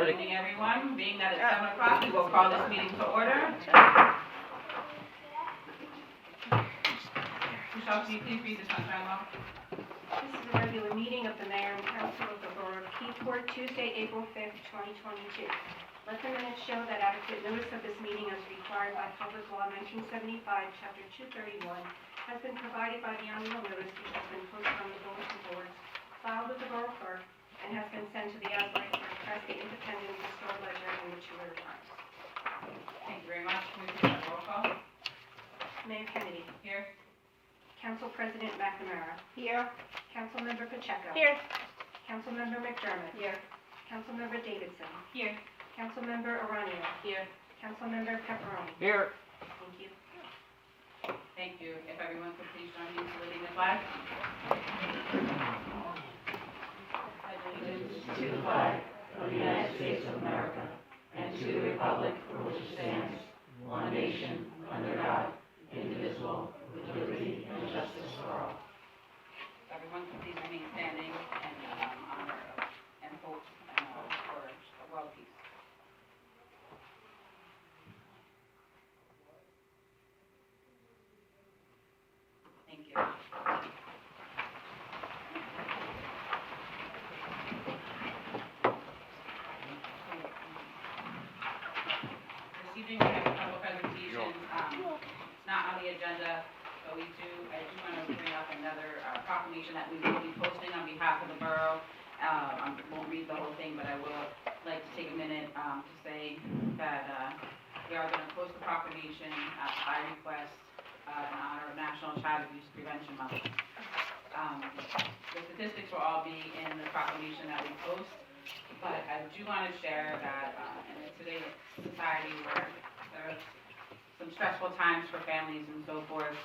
Good evening, everyone. Being that it's 7 o'clock, we will call this meeting to order. Michelle, can you please read the sunshine law? This is a regular meeting of the Mayor and Council of the Borough of Keyport, Tuesday, April 5th, 2022. Let the minutes show that adequate notice of this meeting as required by Public Law 1975, Chapter 231, has been provided by the annual notice which has been posted on the bulletin boards, filed with the Borough Clerk, and has been sent to the Asbury Park Press, the Independent, the Star Ledger, and the Two-River Times. Thank you very much. Can we please have a roll call? Mayor Kennedy. Here. Council President McNamara. Here. Councilmember Pacheco. Here. Councilmember McDermott. Here. Councilmember Davidson. Here. Councilmember Aranio. Here. Councilmember Pepperoni. Here. Thank you. Thank you. If everyone could please join me in saluting the flag. Allegiance to the flag of the United States of America and to the republic for which it stands, one nation, under God, indivisible, with liberty and justice for all. Everyone can please remain standing and honor and hope for world peace. Thank you. This evening we have a couple presentations. It's not on the agenda, but I do want to bring up another proclamation that we will be posting on behalf of the borough. I won't read the whole thing, but I will like to take a minute to say that we are going to post the proclamation by request in honor of National Child Abuse Prevention Month. The statistics will all be in the proclamation that we post, but I do want to share that in today's society where there are some stressful times for families and so forth,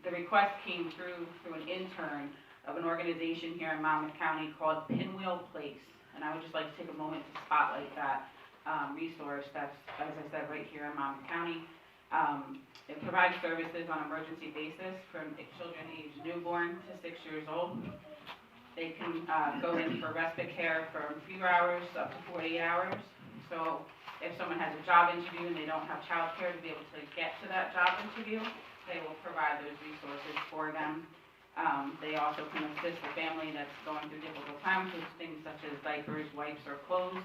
the request came through an intern of an organization here in Monmouth County called Pinwheel Place, and I would just like to take a moment to spotlight that resource that's, as I said, right here in Monmouth County. It provides services on an emergency basis for children aged newborn to 6 years old. They can go in for respite care for a few hours up to 48 hours. So if someone has a job interview and they don't have child care to be able to get to that job interview, they will provide those resources for them. They also can assist the family that's going through difficult times with things such as diapers, wipes, or clothes.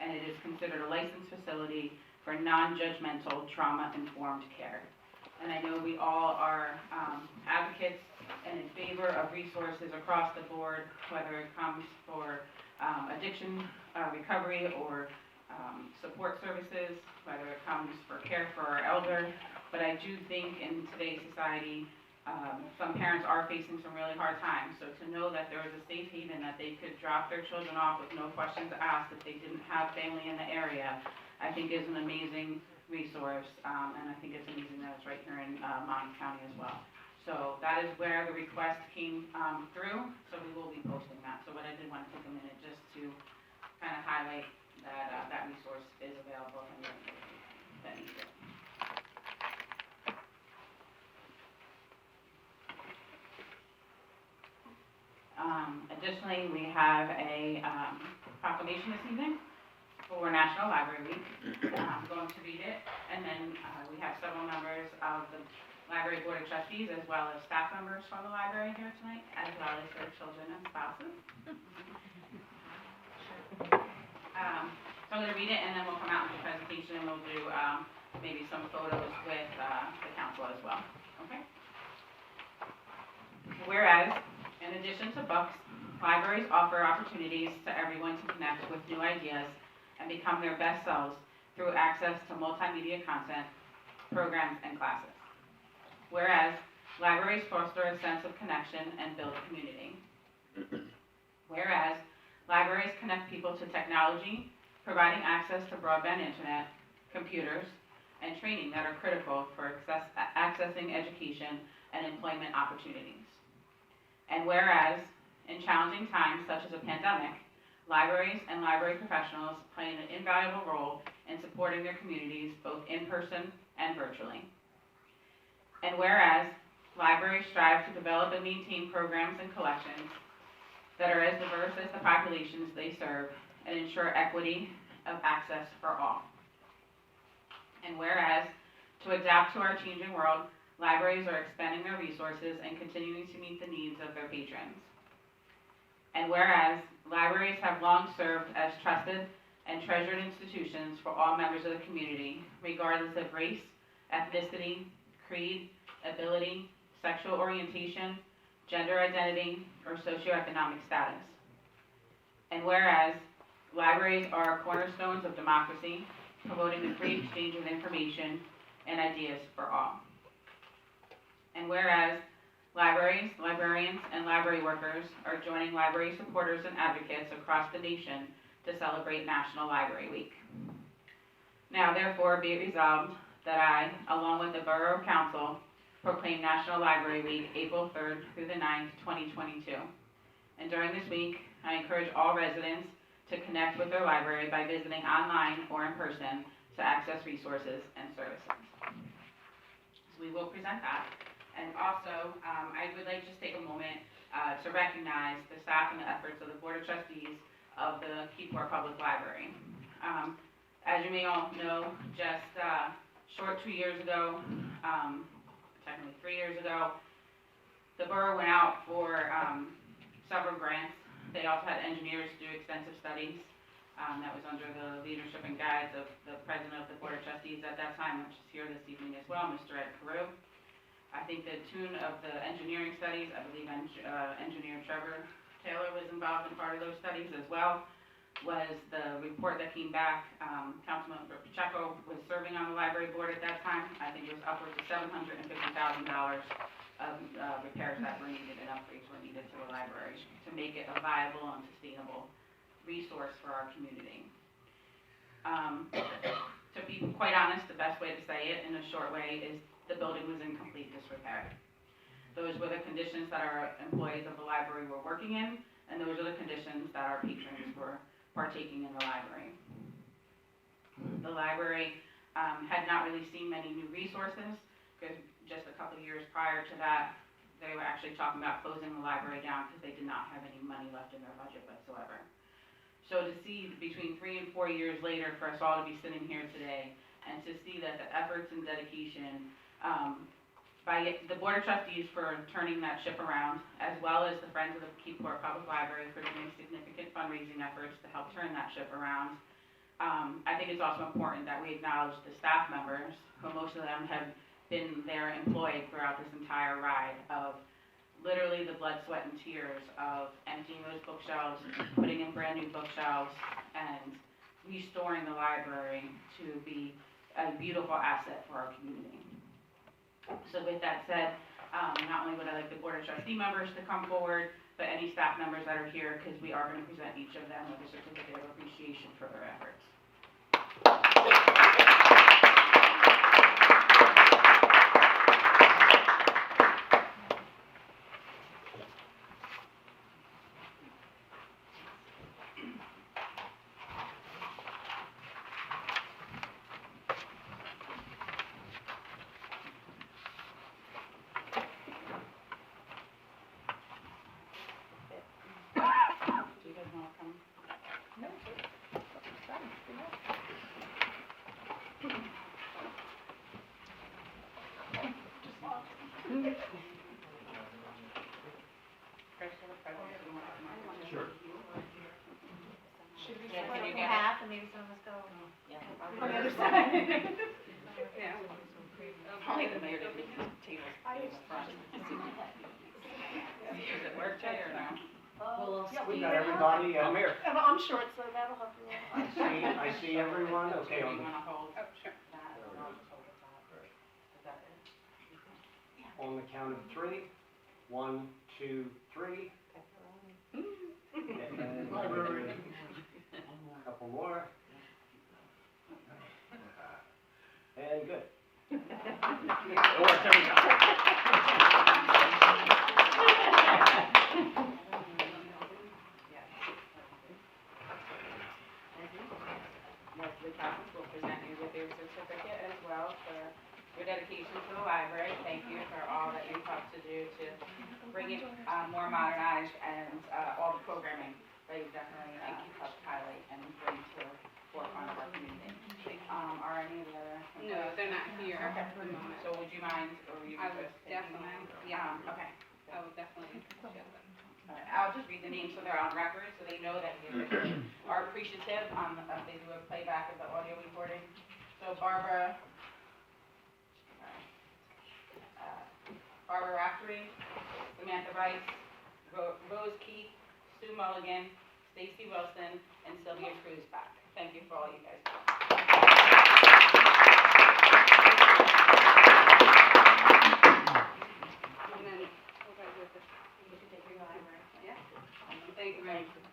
And it is considered a licensed facility for non-judgmental, trauma-informed care. And I know we all are advocates and in favor of resources across the board, whether it comes for addiction recovery or support services, whether it comes for care for our elder. But I do think in today's society, some parents are facing some really hard times. So to know that there is a safe haven that they could drop their children off with no questions asked if they didn't have family in the area, I think is an amazing resource. And I think it's amazing that it's right here in Monmouth County as well. So that is where the request came through. So we will be posting that. So what I did want to take a minute just to kind of highlight that that resource is available and that needs it. Additionally, we have a proclamation this evening for National Library Week. I'm going to read it, and then we have several members of the Library Board of Trustees as well as staff members from the library here tonight, as well as their children and spouses. So I'm going to read it, and then we'll come out with the presentation, and we'll do maybe some photos with the council as well. Okay? Whereas, in addition to books, libraries offer opportunities to everyone to connect with new ideas and become their best selves through access to multimedia content, programs, and classes. Whereas, libraries foster a sense of connection and build community. Whereas, libraries connect people to technology, providing access to broadband internet, computers, and training that are critical for accessing education and employment opportunities. And whereas, in challenging times such as a pandemic, libraries and library professionals play an invaluable role in supporting their communities both in person and virtually. And whereas, libraries strive to develop and maintain programs and collections that are as diverse as the populations they serve, and ensure equity of access for all. And whereas, to adapt to our changing world, libraries are expanding their resources and continuing to meet the needs of their patrons. And whereas, libraries have long served as trusted and treasured institutions for all members of the community, regardless of race, ethnicity, creed, ability, sexual orientation, gender identity, or socioeconomic status. And whereas, libraries are cornerstones of democracy, promoting the free exchange of information and ideas for all. And whereas, libraries, librarians, and library workers are joining library supporters and advocates across the nation to celebrate National Library Week. Now therefore be it resolved that I, along with the Borough Council, proclaim National Library Week April 3rd through the 9th, 2022. And during this week, I encourage all residents to connect with their library by visiting online or in person to access resources and services. So we will present that. And also, I would like to just take a moment to recognize the staff and the efforts of the Board of Trustees of the Keyport Public Library. As you may all know, just short 2 years ago, technically 3 years ago, the borough went out for several grants. They also had engineers do extensive studies. That was under the leadership and guidance of the president of the Board of Trustees at that time, which is here this evening as well, Mr. Ed Carew. I think the tune of the engineering studies, I believe engineer Trevor Taylor was involved in part of those studies as well, was the report that came back. Councilman Pacheco was serving on the library board at that time. I think it was upwards of $750,000 of repairs that were needed and upgrades were needed to the library to make it a viable and sustainable resource for our community. To be quite honest, the best way to say it in a short way is the building was in complete disrepair. Those were the conditions that our employees of the library were working in, and those are the conditions that our patrons were partaking in the library. The library had not really seen many new resources, because just a couple of years prior to that, they were actually talking about closing the library down because they did not have any money left in their budget whatsoever. So to see between 3 and 4 years later for us all to be sitting here today, and to see that the efforts and dedication by the Board of Trustees for turning that ship around, as well as the Friends of the Keyport Public Library for doing significant fundraising efforts to help turn that ship around. I think it's also important that we acknowledge the staff members, who most of them have been there employed throughout this entire ride of literally the blood, sweat, and tears of emptying those bookshelves, putting in brand new bookshelves, and restoring the library to be a beautiful asset for our community. So with that said, not only would I like the Board of Trustee members to come forward, but any staff members that are here, because we are going to present each of them with a certificate of appreciation for their efforts. Sure. Should we Yeah, split can you it in get half and maybe some of us go Yeah. on the other side? Yeah. Only the mayor didn't leave the tables in the front. Does it work, Jay, or no? Yeah, we got everybody, Mayor. I'm short, so that'll help you. I see everyone, okay, Do on you the, want to hold Oh, sure. that? Or I'll just hold it. Is that it? on the count of 3. 1, 2, 3. And couple more. And good. It works every time. Leslie Cousins will present you with your certificate as well for your dedication to the library. Thank you for all that you've helped to do to bring it, more modernized and, all the programming, they definitely, help highlight and bring to the forefront of our community. Are any of the other? No, they're not here Okay. at the moment. So would you mind, or would you I be would interested in taking definitely, them? yeah, Okay. I would definitely share them. I'll just read the names so they're on record, so they know that we are appreciative, if they do a playback of the audio recording. So Barbara Raftery, Samantha Rice, Rose Keith, Sue Mulligan, Stacy Wilson, and Sylvia Cruzback. Thank you for all you guys do. And then, what do I do with this? You can take your library. Yeah? Thank you very much.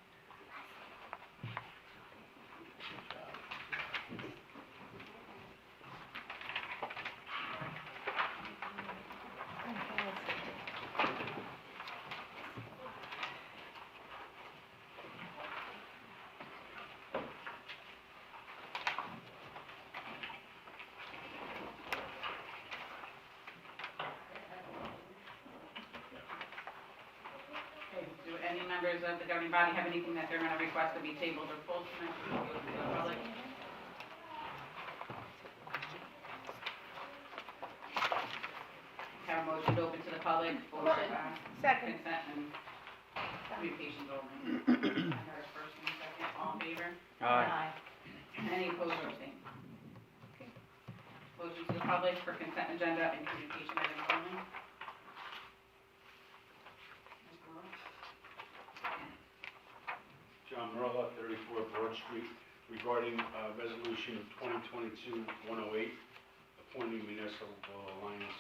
Okay, do any members of the governing body have anything that they're going to request to be tabled or pulled from the public? Have a motion to open to the public for, Second. consent and communications only. I heard a first and a second, all in favor? Aye. Any opposed or abstained? Motion to the public for consent agenda and communication items only. Mr. Lawrence? John Merla, 34 Broad Street, regarding Resolution 2022-108, appointing Municipal Alliance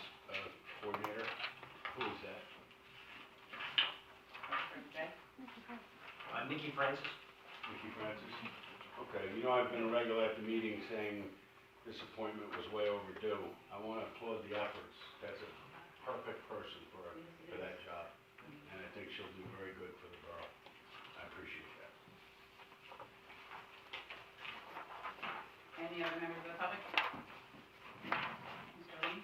Coordinator. Who is that? Okay. Nikki Francis? Nikki Francis? Okay, you know, I've been a regular at the meeting saying this appointment was way overdue. I want to applaud the efforts. That's a perfect person for that job, and I think she'll do very good for the borough. I appreciate that. Any other members of the public? Mr. Lee?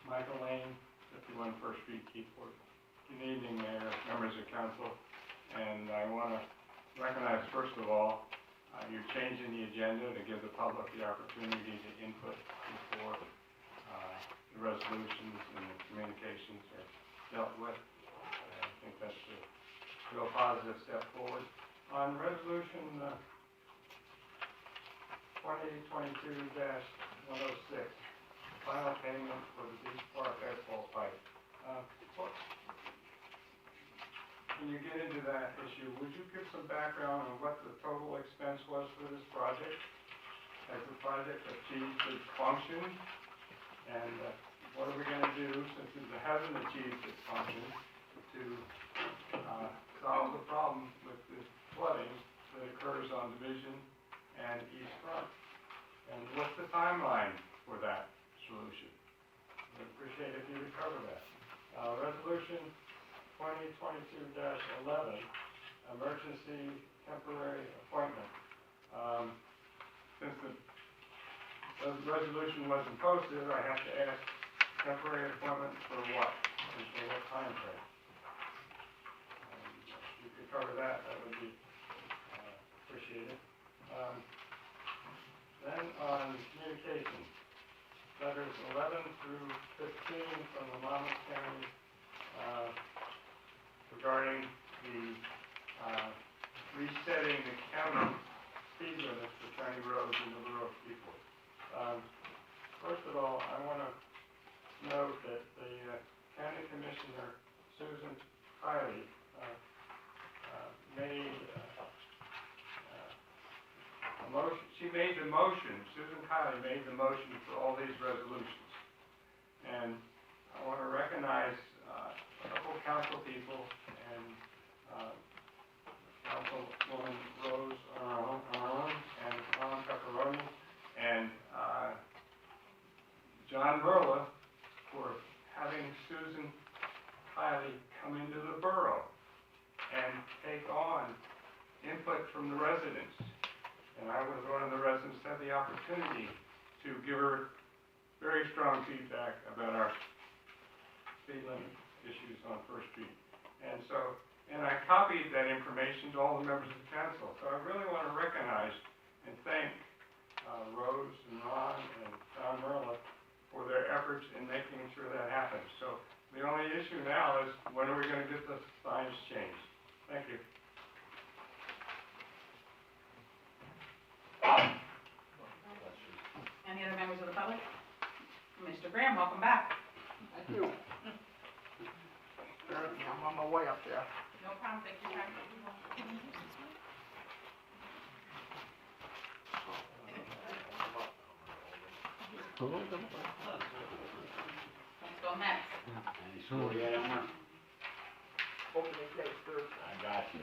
Michael Lane, 51 First Street, Keyport. Good evening, Mayor, members of council, and I want to recognize, first of all, you're changing the agenda to give the public the opportunity to input before the resolutions and the communications are dealt with. I think that's a real positive step forward. On resolution 2022-106, final payment for the Beach Park asphalt pipe. When you get into that issue, would you give some background on what the total expense was for this project? Has the project achieved its function? And what are we going to do, since it hasn't achieved its function, to solve the problem with the flooding that occurs on Division and East Front? And what's the timeline for that solution? I'd appreciate if you would cover that. Resolution 2022-11, emergency temporary appointment. Since the resolution wasn't posted, I have to ask, temporary appointment for what? And for what time frame? If you could cover that, that would be appreciated. Then on communication, letters 11 through 15 from the Monmouth County regarding the resetting the county speed limits for county roads in the Borough of Keyport. First of all, I want to note that the County Commissioner, Susan Kiley, made a motion. She made the motion. Susan Kiley made the motion for all these resolutions. And I want to recognize a couple council people and Councilwoman Rose Arone and Tom Pepperoni and John Merla for having Susan Kiley come into the borough and take on input from the residents And I was one of the residents that had the opportunity to give her very strong feedback about our speed limit issues on First Street. And I copied that information to all the members of the council. So I really want to recognize and thank Rose and Ron and Don Merla for their efforts in making sure that happens. So the only issue now is when are we going to get the signs changed? Thank you. Any other members of the public? Mr. Graham, welcome back. Thank you. I'm on my way up there. No problem, take your time. Let's go next. Any score yet, Elmer? Opening day Thursday. I got you.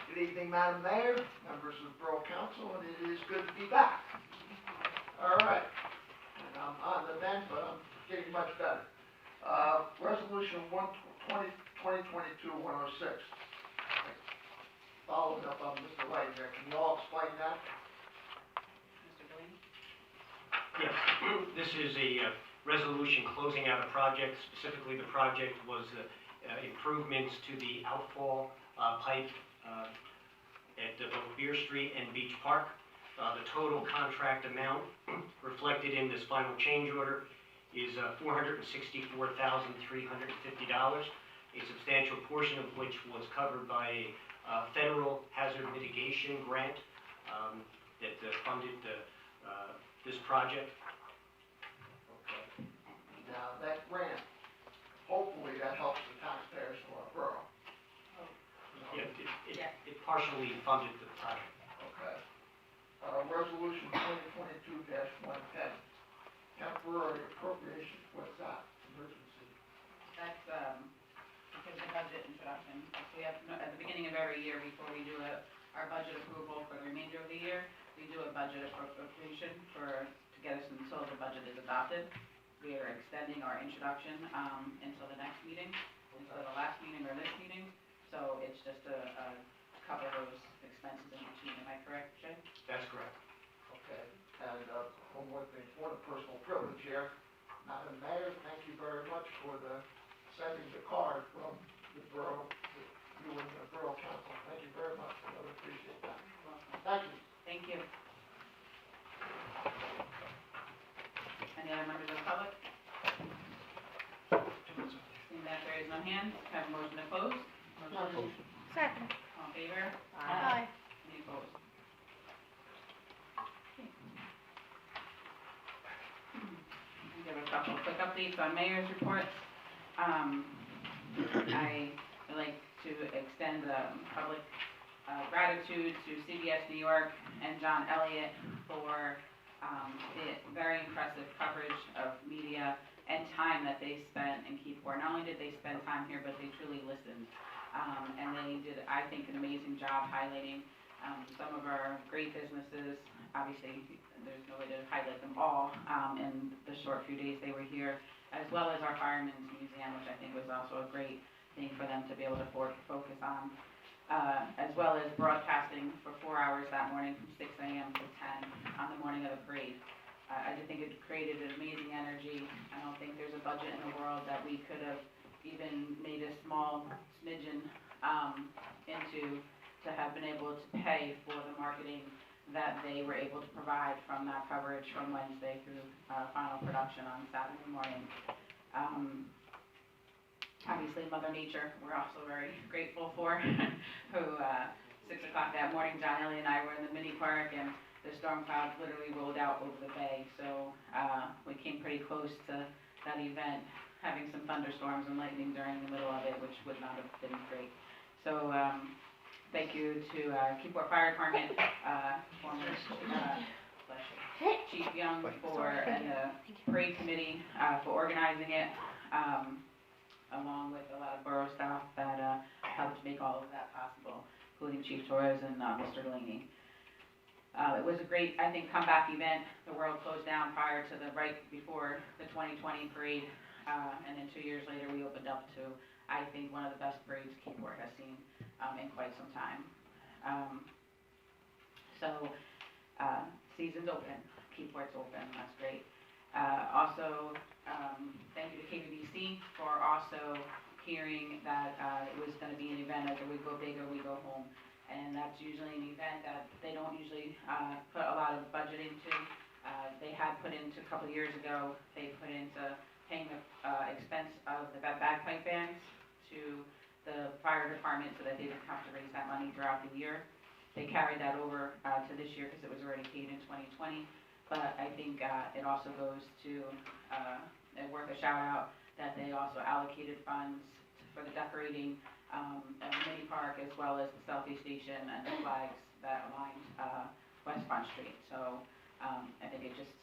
Good evening, Madam Mayor, members of the Borough Council, and it is good to be back. All right, and I'm on the mend, but I'm getting much better. Resolution 2022-106. Following up on Mr. Light there, can you all explain that? Mr. Delaney? Yes, this is a resolution closing out a project. Specifically, the project was improvements to the outfall pipe at both Beer Street and Beach Park. The total contract amount reflected in this final change order is $464,350, a substantial portion of which was covered by a federal hazard mitigation grant that funded this project. Okay. Now, that grant, hopefully that helps the taxpayers of our borough. Yeah, it partially funded the project. Okay. Resolution 2022-110, temporary appropriation, what's that? Emergency. That's, because the budget introduction, we have, at the beginning of every year, before we do our budget approval for the remainder of the year, we do a budget appropriation to get us until the budget is adopted. We are extending our introduction, until the next meeting, instead of the last meeting or this meeting. So it's just to cover those expenses in between, am I correct, Jay? That's correct. Okay. And one more thing, for the personal privilege here, Madam Mayor, thank you very much for sending the card from the borough, you and the Borough Council. Thank you very much. I really appreciate that. Thank you. Thank you. Any other members of the public? Seeing that there is no hands, can I have a motion to close? Motion. Second. All in favor? Aye. Any opposed? I'll give a couple quick updates on mayor's reports. I would like to extend public gratitude to CBS New York and John Elliott for the very impressive coverage of media and time that they spent in Keyport. Not only did they spend time here, but they truly listened. And they did, I think, an amazing job highlighting some of our great businesses. Obviously, there's no way to highlight them all in the short few days they were here, as well as our Firemen's Museum, which I think was also a great thing for them to be able to focus on, as well as broadcasting for 4 hours that morning from 6 a.m. to 10 on the morning of the parade. I just think it created an amazing energy. I don't think there's a budget in the world that we could have even made a small smidgen into to have been able to pay for the marketing that they were able to provide from that coverage from Wednesday through final production on Saturday morning. Obviously, Mother Nature, we're also very grateful for, who 6 o'clock that morning, John Elliott and I were in the mini park, and the storm clouds literally rolled out over the bay, so we came pretty close to that event, having some thunderstorms and lightning during the middle of it, which would not have been great. So, thank you to Keyport Fire Department, former Chief Young and the parade committee for organizing it, along with a lot of borough staff that helped make all of that possible, including Chief Torres and Mr. Delaney. It was a great, I think, comeback event. The world closed down prior to right before the 2020 parade, and then 2 years later we opened up to, I think, one of the best parades Keyport has seen in quite some time. So, season's open, Keyport's open, that's great. Also, thank you to KBBC for also hearing that, it was gonna be an event like a We Go Big or We Go Home. And that's usually an event that they don't usually, put a lot of budget into. They had put into, a couple of years ago, they put into paying the, expense of the bagpipe bands to the fire department so that they didn't have to raise that money throughout the year. They carried that over, to this year because it was already paid in 2020. But I think, it also goes to, worth a shout out that they also allocated funds for the decorating, of the mini park as well as the selfie station and the flags that lined, West Front Street. So, I think it just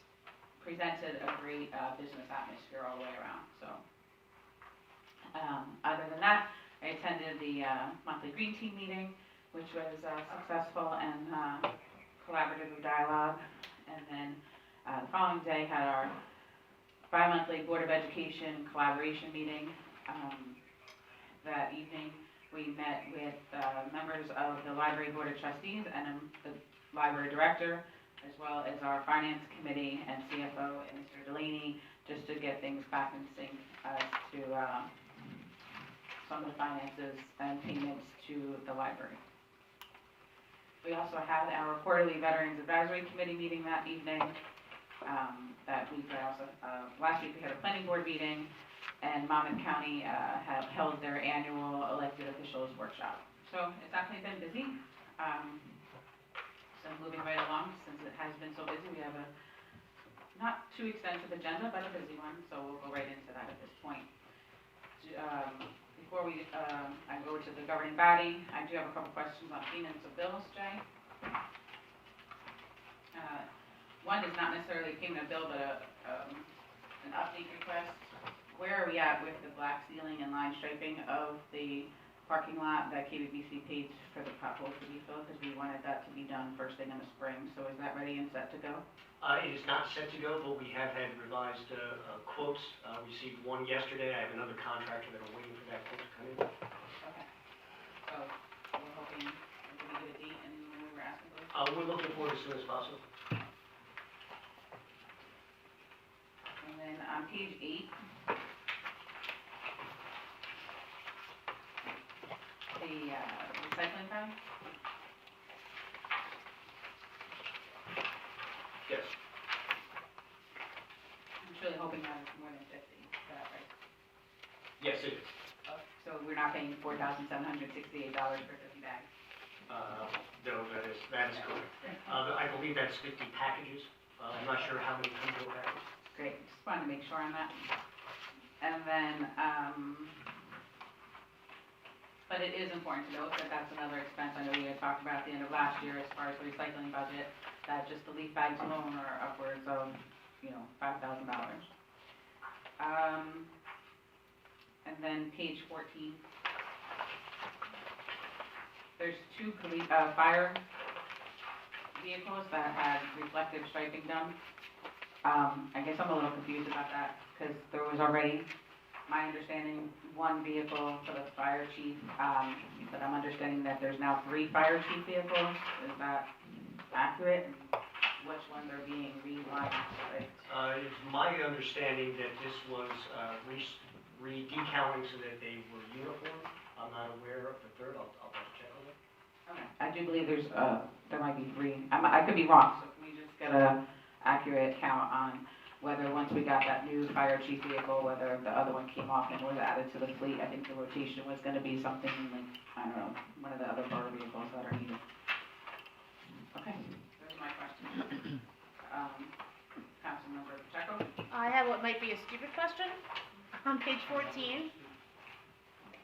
presented a great, business atmosphere all the way around, so. Other than that, I attended the, monthly Green Team meeting, which was, successful and, collaborative dialogue. And then, the following day had our bi-monthly Board of Education collaboration meeting. That evening, we met with, members of the Library Board of Trustees and the Library Director, as well as our Finance Committee and CFO and Mr. Delaney, just to get things back in sync as to, some of the finances and payments to the library. We also had our quarterly Veterans Advisory Committee meeting that evening. That week, last week we had a planning board meeting, and Monmouth County have held their annual elected officials workshop. So it's definitely been busy. So moving right along, since it has been so busy, we have a not too extensive agenda, but a busy one, so we'll go right into that at this point. Before I go to the governing body, I do have a couple questions on payments of bills, Jay. One is not necessarily a payment of bill, but an update request. Where are we at with the black ceiling and line striping of the parking lot that KBBC paid for the potholes to be filled? Because we wanted that to be done first thing in the spring. So is that ready and set to go? It is not set to go, but we have had revised quotes. Received one yesterday. I have another contractor that I'm waiting for that quote to come in. Okay. So we're hoping, did we get a date and when we were asking for? We're looking for it as soon as possible. And then on page 8, the recycling fund. Yes. I'm truly hoping that it's more than 50, is that right? Yes, it is. So we're not paying $4,768 for 50 bags? No, that is correct. I believe that's 50 packages. I'm not sure how many come to a package. Great, just wanted to make sure on that. And then, but it is important to note that that's another expense. I know we had talked about at the end of last year as far as the recycling budget, that just the leaf bags alone are upwards of, $5,000. And then page 14. There's 2 fire vehicles that had reflective striping done. I guess I'm a little confused about that, because there was already, my understanding, 1 vehicle for the fire chief, but I'm understanding that there's now 3 fire chief vehicles. Is that accurate? Which ones are being relined? It's my understanding that this was re-decaling so that they were uniform. I'm not aware of the third. I'll have to check on it. Okay. I do believe there might be 3. I could be wrong, so can we just get a accurate count on whether once we got that new fire chief vehicle, whether the other one came off and was added to the fleet? I think the rotation was gonna be something like, I don't know, one of the other fire vehicles that are needed. Okay, those are my questions. Councilmember Pacheco? I have what might be a stupid question on page 14.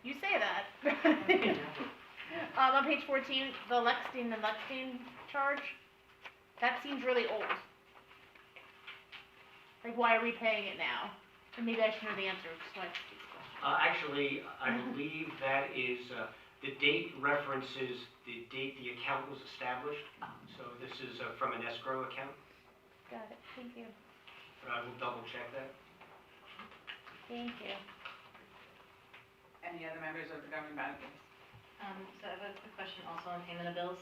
You say that. On page 14, the Lexstein charge, that seems really old. Like, why are we paying it now? And maybe I should know the answer, so I ask the question. Actually, I believe that is, the date references the date the account was established. So this is from an escrow account. Got it, thank you. But I will double check that. Thank you. Any other members of the governing body? So I have a quick question also on payment of bills.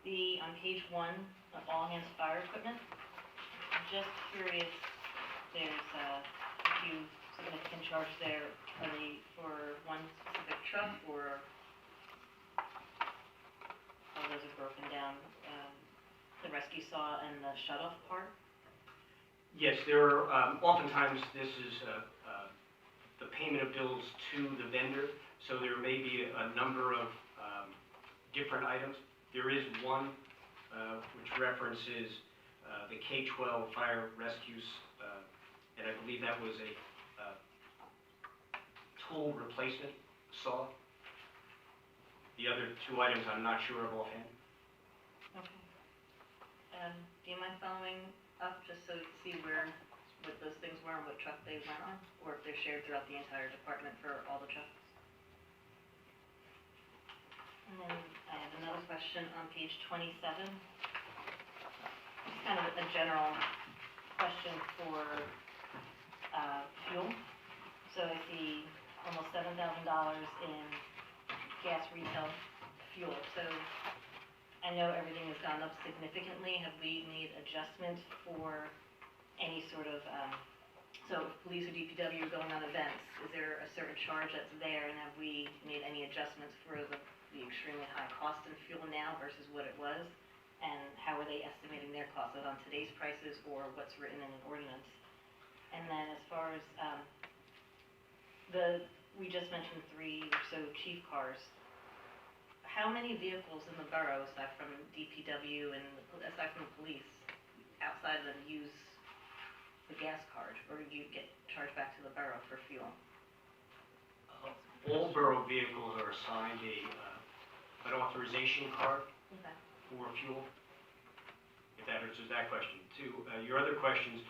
On page 1, the all hands fire equipment, just curious, there's a few significant charges there. Are they for one specific truck or how those are broken down? The rescue saw and the shut-off part? Yes, there are, oftentimes this is the payment of bills to the vendor, so there may be a number of different items. There is one which references the K-12 fire rescues, and I believe that was a tool replacement saw. The other two items I'm not sure of offhand. Okay. Do you mind following up just so you can see what those things were and what truck they went on? Or if they're shared throughout the entire department for all the trucks? And then I have another question on page 27. Just kind of a general question for fuel. So I see almost $7,000 in gas retail fuel. So I know everything has gone up significantly. Have we made adjustments for any sort of, so if police or DPW are going on events, is there a certain charge that's there, and have we made any adjustments for the extremely high cost in fuel now versus what it was? And how are they estimating their costs, is it on today's prices or what's written in an ordinance? And then as far as, we just mentioned 3 or so chief cars. How many vehicles in the borough, aside from DPW and aside from the police, outside of them use the gas card, or do you get charged back to the borough for fuel? All borough vehicles are assigned an authorization card Okay. for fuel, if that answers that question. To your other questions,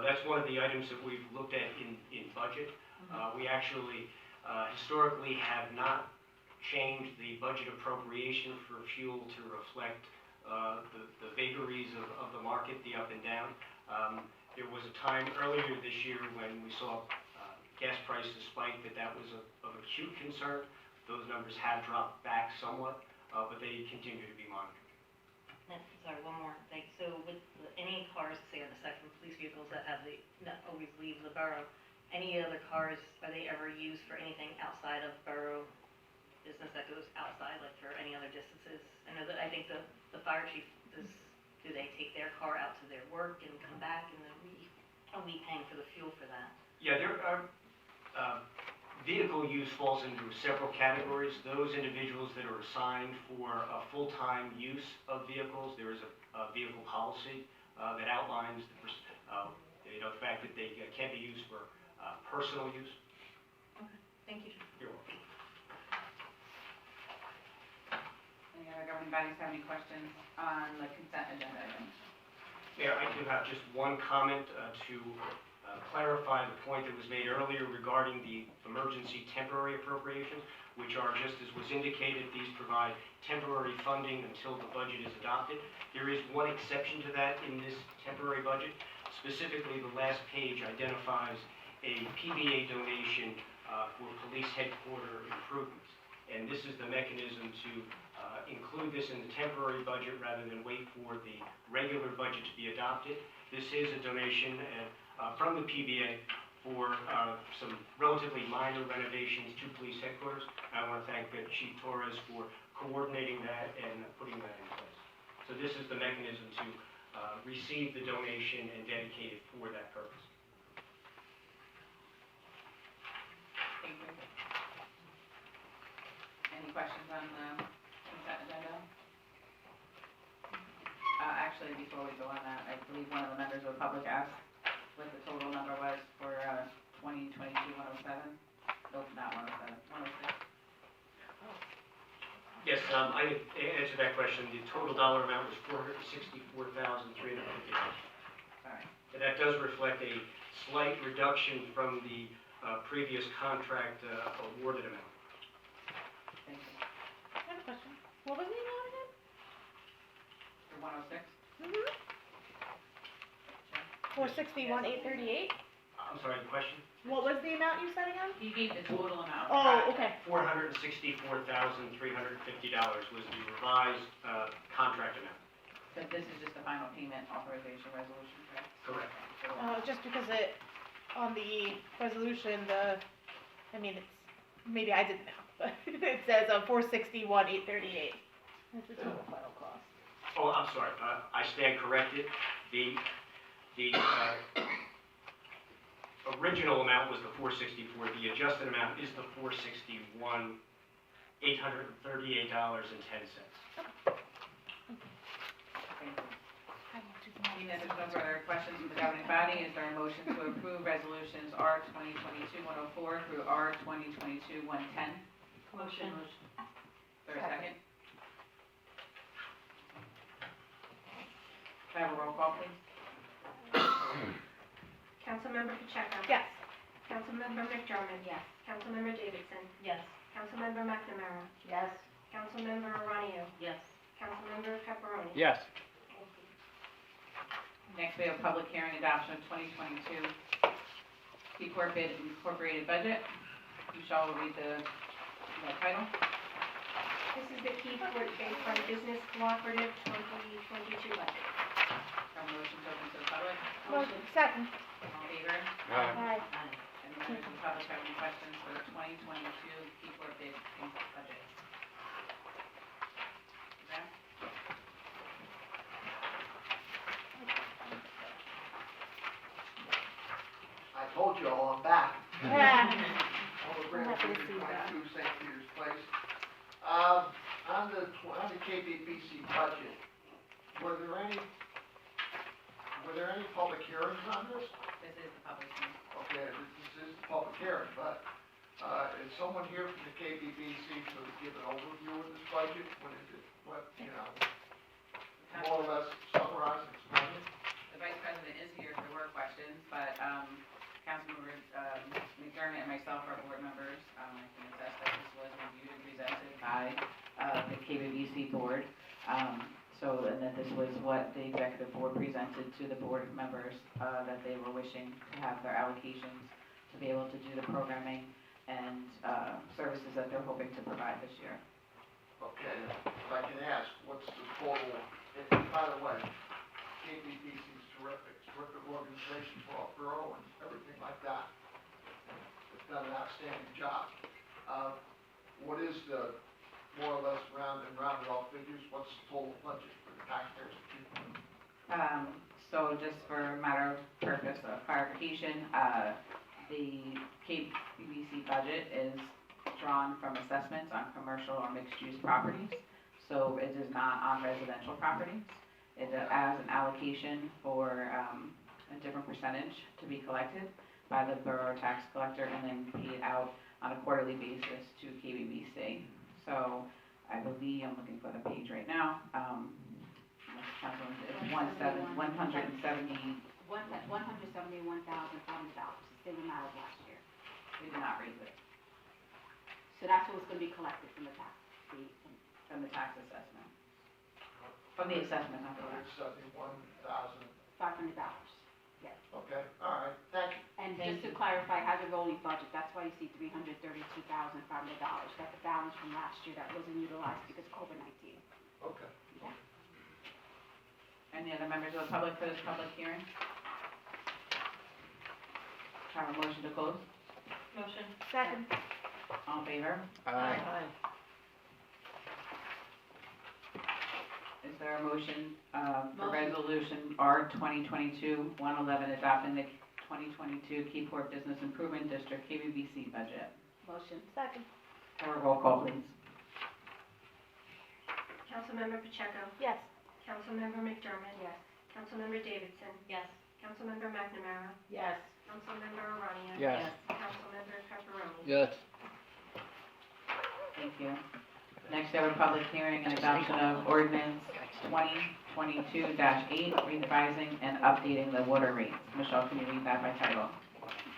that's one of the items that we've looked at in budget. We actually historically have not changed the budget appropriation for fuel to reflect the vagaries of the market, the up and down. There was a time earlier this year when we saw gas prices spike, that was of acute concern. Those numbers have dropped back somewhat, but they continue to be monitored. Sorry, one more thing. So with any cars, say aside from police vehicles that not always leave the borough, any other cars, are they ever used for anything outside of borough business that goes outside, like for any other distances? I know that, I think the fire chief, do they take their car out to their work and come back, and then are we paying for the fuel for that? Yeah, there are, vehicle use falls into several categories. Those individuals that are assigned for full-time use of vehicles, there is a vehicle policy that outlines the fact that they can't be used for personal use. Okay, thank you. You're welcome. Any other governing bodies have any questions on the consent agenda items? Mayor, I do have just one comment to clarify the point that was made earlier regarding the emergency temporary appropriations, which are, just as was indicated, these provide temporary funding until the budget is adopted. There is one exception to that in this temporary budget. Specifically, the last page identifies a PBA donation for police headquarter improvements. And this is the mechanism to include this in the temporary budget rather than wait for the regular budget to be adopted. This is a donation from the PBA for some relatively minor renovations to police headquarters. I want to thank Chief Torres for coordinating that and putting that in place. So this is the mechanism to receive the donation and dedicate it for that purpose. Thank you. Any questions on the consent agenda? Actually, before we go on that, I believe one of the members of the public asked what the total number was for 2022-107. Nope, not 107, 106. Yes, I answered that question. The total dollar amount was $464,350. All right. And that does reflect a slight reduction from the previous contract awarded amount. Thank you. I have a question. What was the amount again? For 106? Mm-hmm. 461,838? I'm sorry, the question? What was the amount you said again? He gave the total amount. Oh, okay. $464,350 was the revised contract amount. But this is just the final payment authorization resolution, correct? Correct. Just because on the resolution, it's, maybe I didn't know, but it says 461,838. That's the total final cost. Oh, I'm sorry, I stand corrected. The original amount was the 464, the adjusted amount is the 461,838.10. Seeing that there's no further questions from the governing body, is there a motion to approve resolutions R 2022-104 through R 2022-110? Motion. Is there a second? Can I have a roll call, please? Councilmember Pacheco? Yes. Councilmember McDermott? Yes. Councilmember Davidson? Yes. Councilmember McNamara? Yes. Councilmember Aranio? Yes. Councilmember Pepperoni? Yes. Next, we have public hearing adoption of 2022 Key Corporate Incorporated Budget. Michelle will read the title. This is the Keyport Bayfront Business Cooperative 2022 budget. Have a motion to open to the public. Motion. Second. All in favor? Aye. Any members of the public have any questions for the 2022 Key Corporate budget? Okay. I told you all I'm back. Yeah. All the I'm happy to Brandon see that. 22 St. Peter's Place. On the KBBC budget, were there any public hearings on this? This is the public hearing. Okay, this is the public hearing, but, is someone here from the KBBC to give an overview of this budget? What is it, more or less summarize and explain it? The vice president is here if there were questions, but, Councilmember, McDermott and myself are board members. I can attest that this was reviewed and presented by, the KBBC board. And that this was what the executive board presented to the board members, that they were wishing to have their allocations to be able to do the programming and, services that they're hoping to provide this year. Okay, if I can ask, what's the total, and by the way, KBBC is terrific organization for our borough and everything like that. They've done an outstanding job. What is the, more or less rounded off figures, what's the total budget for the taxpayers to keep? So just for a matter of purpose of clarification, the KBBC budget is drawn from assessments on commercial or mixed-use properties. So it is not on residential properties. It has an allocation for a different percentage to be collected by the borough tax collector and then paid out on a quarterly basis to KBBC. So I believe, I'm looking for the page right now, it's $171,500. They were not of last year. We did not raise it So that's what's gonna be collected from the tax, from the tax assessment. From the assessment, not the tax. $171,000, $500. okay, all right, thank you. And Thank just to clarify, it has a rolling budget, that's why you see $332,500. That's a balance from last year that wasn't utilized because of COVID-19. Okay. Any other members of the public for this public hearing? Have a motion to close? Motion. Second. All in favor? Aye. Is there a motion, for resolution R 2022-111 adopting the 2022 Keyport Business Improvement District KBBC budget? Motion. Second. Have a roll call, please. Councilmember Pacheco? Yes. Councilmember McDermott? Yes. Councilmember Davidson? Yes. Councilmember McNamara? Yes. Councilmember Aranio? Yes. Councilmember Pepperoni? Yes. Thank you. Next, we have a public hearing and adoption of ordinance 2022-8, revising and updating the water rates. Michelle, can you read that by title?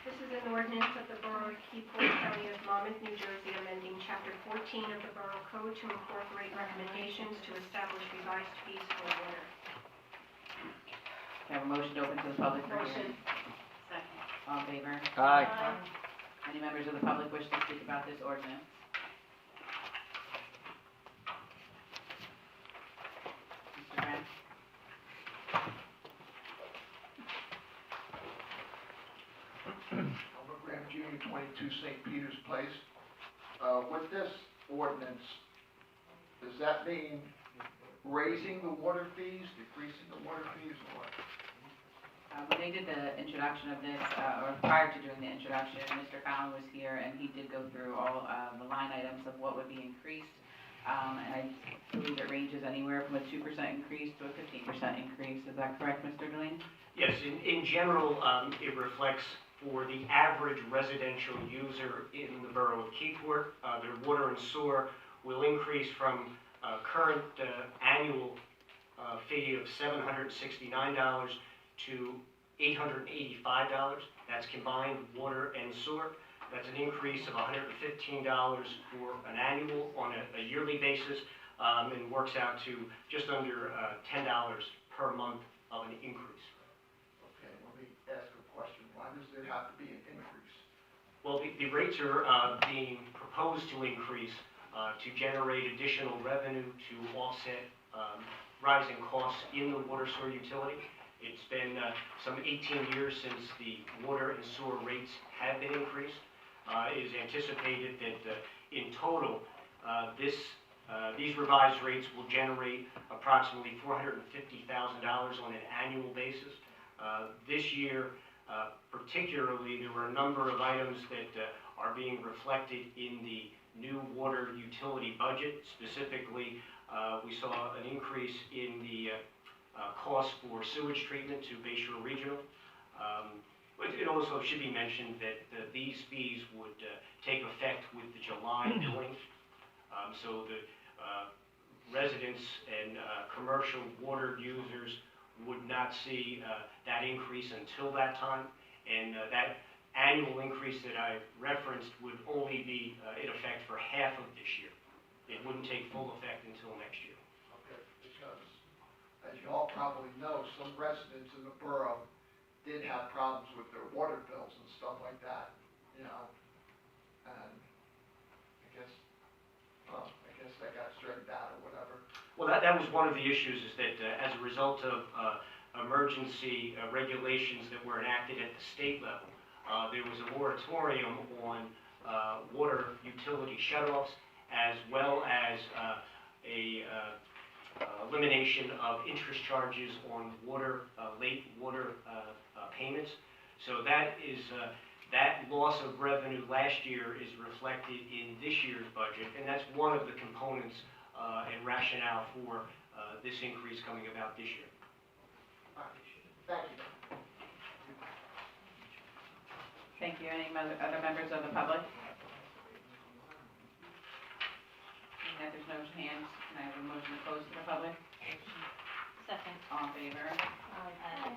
This is an ordinance of the Borough of Keyport, County of Monmouth, New Jersey, amending Chapter 14 of the Borough Code to incorporate recommendations to establish revised fees for water. Can I have a motion to open to the public for Motion. hearing? Second. All All in favor? Aye. Any members of the public wish to speak about this ordinance? Mr. Grant? Albert Graham Jr., 22 St. Peter's Place. With this ordinance, does that mean raising the water fees, decreasing the water fees, or what? When they did the introduction of this, or prior to doing the introduction, Mr. Fallon was here and he did go through all the line items of what would be increased. And I believe it ranges anywhere from a 2% increase to a 15% increase. Is that correct, Mr. Delaney? Yes, in general, it reflects for the average residential user in the borough of Keyport, their water and sewer will increase from current annual fee of $769 to $885. That's combined water and sewer. That's an increase of $115 for an annual on a yearly basis, and works out to just under $10 per month of an increase. Okay, let me ask a question. Why does there have to be an increase? Well, the rates are being proposed to increase to generate additional revenue to offset rising costs in the water sewer utility. It's been some 18 years since the water and sewer rates have been increased. It is anticipated that in total, these revised rates will generate approximately $450,000 on an annual basis. This year, particularly, there were a number of items that are being reflected in the new water utility budget. Specifically, we saw an increase in the cost for sewage treatment to Bayshore Regional. It also should be mentioned that these fees would take effect with the July billing. So the residents and commercial water users would not see that increase until that time. And that annual increase that I referenced would only be in effect for half of this year. It wouldn't take full effect until next year. Okay, because as you all probably know, some residents in the borough did have problems with their water bills and stuff like that, you know, and I guess that got straightened out or whatever. Well, that was one of the issues, is that as a result of emergency regulations that were enacted at the state level, there was a moratorium on water utility shutoffs, as well as elimination of interest charges on late water payments. So that loss of revenue last year is reflected in this year's budget, and that's one of the components and rationale for this increase coming about this year. Thank you. Thank you. Any other members of the public? Seeing that there's no hands, can I have a motion to close to the public? Second. All in favor? Aye.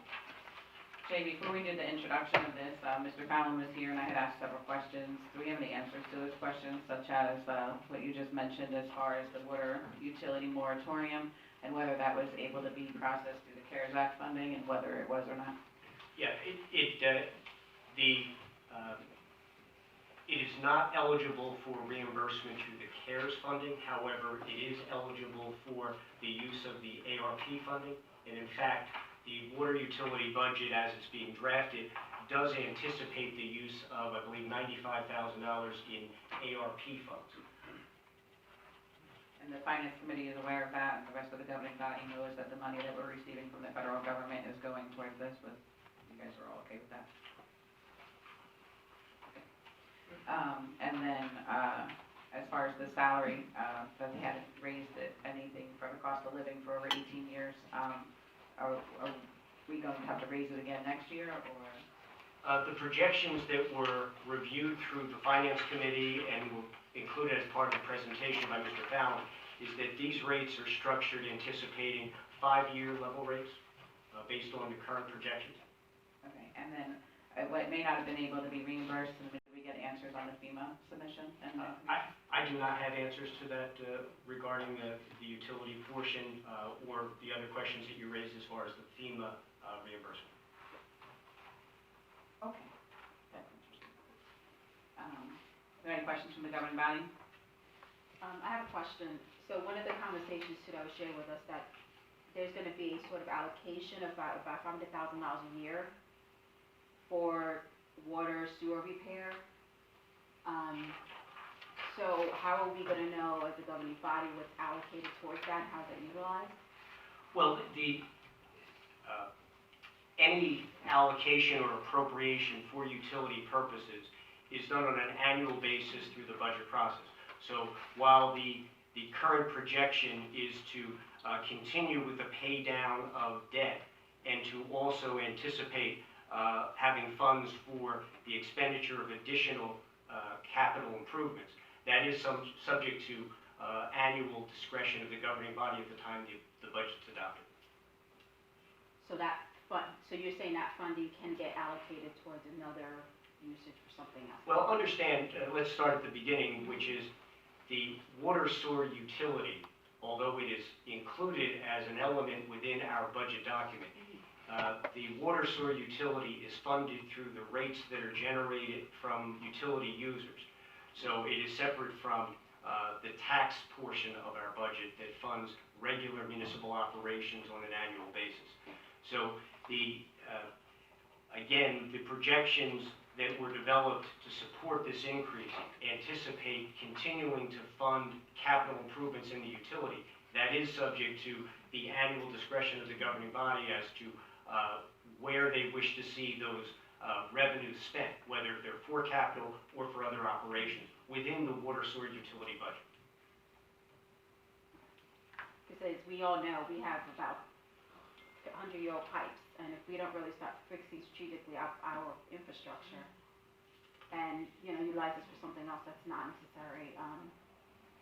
Jay, before we did the introduction of this, Mr. Fallon was here and I had asked several questions. Do we have any answers to those questions, such as what you just mentioned as far as the water utility moratorium, and whether that was able to be processed through the CARES Act funding, and whether it was or not? Yeah, it is not eligible for reimbursement through the CARES funding. However, it is eligible for the use of the ARP funding. And in fact, the water utility budget, as it's being drafted, does anticipate the use of, I believe, $95,000 in ARP funds. And the Finance Committee is aware of that, and the rest of the governing body knows that the money that we're receiving from the federal government is going towards this, but you guys are all okay with that? Okay. And then, as far as the salary, that they hadn't raised it, anything for the cost of living for over 18 years, are we going to have to raise it again next year, or? The projections that were reviewed through the Finance Committee and were included as part of the presentation by Mr. Fallon is that these rates are structured anticipating 5-year level rates based on the current projections. Okay, and then what may not have been able to be reimbursed, and did we get answers on the FEMA submission? And I do not have answers to that regarding the utility portion or the other questions that you raised as far as the FEMA reimbursement. Okay. any questions from the governing body? I have a question. So one of the conversations today was shared with us that there's gonna be a sort of allocation of about $500,000 a year for water sewer repair. So how are we gonna know as a governing body what's allocated towards that, how's it utilized? Well, any allocation or appropriation for utility purposes is done on an annual basis through the budget process. So while the current projection is to continue with the pay down of debt and to also anticipate having funds for the expenditure of additional capital improvements, that is subject to annual discretion of the governing body at the time the budget's adopted. So that fund, so you're saying that funding can get allocated towards another usage for something else? Well, understand, let's start at the beginning, which is the water sewer utility, although it is included as an element within our budget document, the water sewer utility is funded through the rates that are generated from utility users. So it is separate from the tax portion of our budget that funds regular municipal operations on an annual basis. So again, the projections that were developed to support this increase anticipate continuing to fund capital improvements in the utility. That is subject to the annual discretion of the governing body as to where they wish to see those revenues spent, whether they're for capital or for other operations within the water sewer utility budget. Because we all know we have about 100-year-old pipes, and if we don't really start fixing strategically our infrastructure and, you know, utilize this for something else that's not necessary,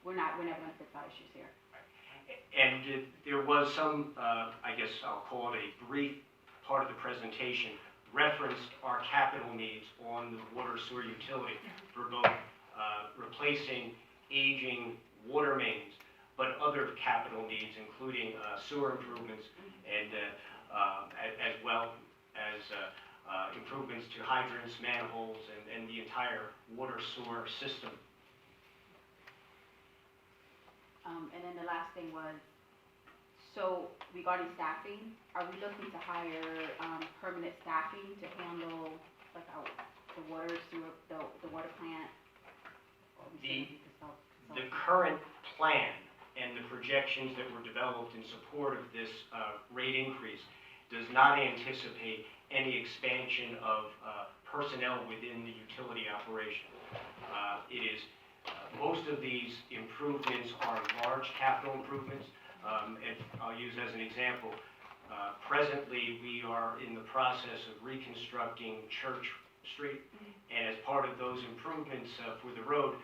we're never gonna fix our issues here. And there was some, I guess I'll call it a brief part of the presentation, referenced our capital needs on the water sewer utility for both replacing aging water mains, but other capital needs, including sewer improvements and as well as improvements to hydrants, manholes, and the entire water sewer system. And then the last thing was, so regarding staffing, are we looking to hire permanent staffing to handle like the water sewer, the water plant? Or are we saying we could The current plan and the projections that were developed in support of this rate increase does not anticipate any expansion of personnel within the utility operation. Most of these improvements are large capital improvements. And I'll use as an example, presently we are in the process of reconstructing Church Street, and as part of those improvements for the road,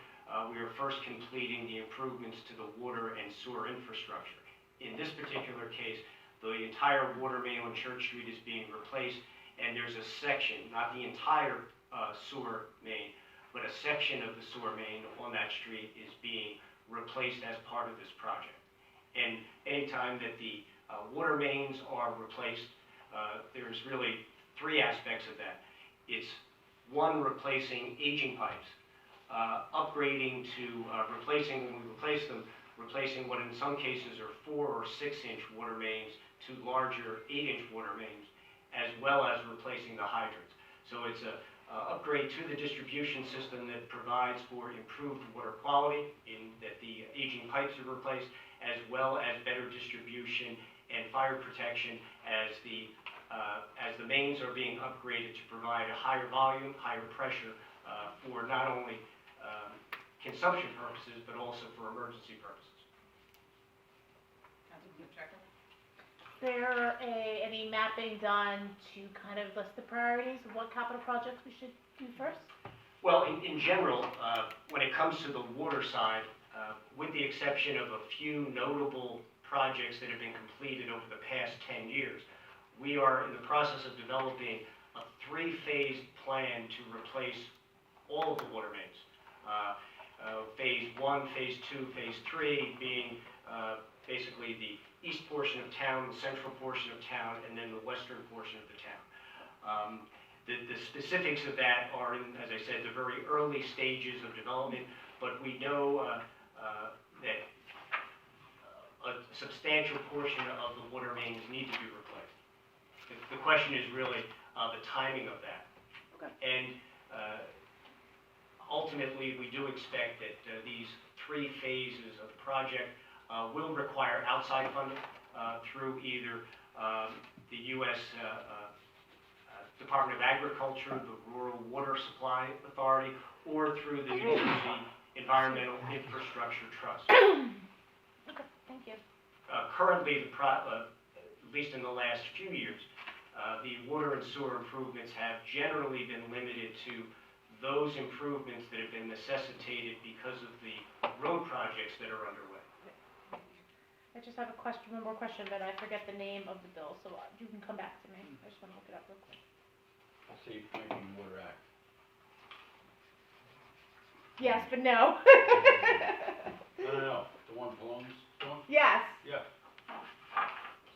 we are first completing the improvements to the water and sewer infrastructure. In this particular case, the entire water main on Church Street is being replaced, and there's a section, not the entire sewer main, but a section of the sewer main on that street is being replaced as part of this project. And anytime that the water mains are replaced, there's really three aspects of that. It's one, replacing aging pipes, upgrading to replacing, when we replace them, replacing what in some cases are 4 or 6 inch water mains to larger 8 inch water mains, as well as replacing the hydrants. So it's a upgrade to the distribution system that provides for improved water quality in that the aging pipes are replaced, as well as better distribution and fire protection as the mains are being upgraded to provide a higher volume, higher pressure for not only consumption purposes, but also for emergency purposes. Councilman Checker? Is there any mapping done to kind of list the priorities of what capital projects we should do first? Well, in general, when it comes to the water side, with the exception of a few notable projects that have been completed over the past 10 years, we are in the process of developing a 3-phase plan to replace all of the water mains. Phase 1, Phase 2, Phase 3 being basically the east portion of town, the central portion of town, and then the western portion of the town. The specifics of that are in, as I said, the very early stages of development, but we know that a substantial portion of the water mains need to be replaced. The question is really the timing of that. Okay. And ultimately, we do expect that these 3 phases of the project will require outside funding through either the U.S. Department of Agriculture, the Rural Water Supply Authority, or through the New Jersey Environmental Infrastructure Trust. Okay, thank you. Currently, at least in the last few years, the water and sewer improvements have generally been limited to those improvements that have been necessitated because of the road projects that are underway. I just have one more question, but I forget the name of the bill, so you can come back to me. I just want to look it up real quick. Safe Drinking Water Act. Yes, but no. No, the one Palum's doing? Yes. Yeah.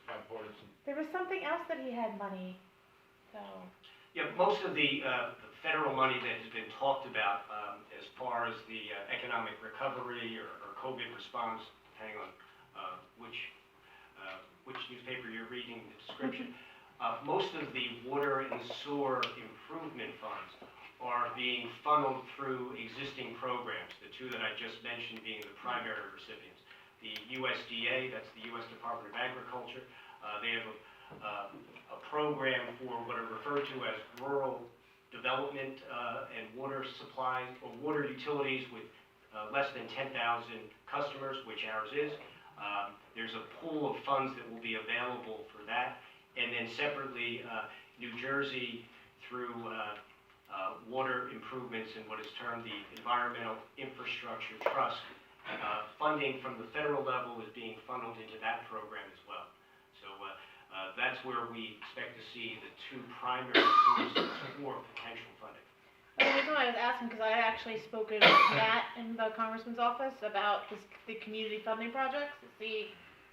Bipartisan. There was something else that he had money, so. Yeah, most of the federal money that has been talked about as far as the economic recovery or COVID response, depending on which newspaper you're reading the description, most of the water and sewer improvement funds are being funneled through existing programs, the 2 that I just mentioned being the primary recipients. The USDA, that's the U.S. Department of Agriculture, they have a program for what are referred to as rural development and water supply, or water utilities with less than 10,000 customers, which ours is. There's a pool of funds that will be available for that. And then separately, New Jersey, through water improvements and what is termed the Environmental Infrastructure Trust, funding from the federal level is being funneled into that program as well. So that's where we expect to see the 2 primary sources for potential funding. The reason why I was asking, because I actually spoken with Matt in the Congressman's office about the community funding projects, to see,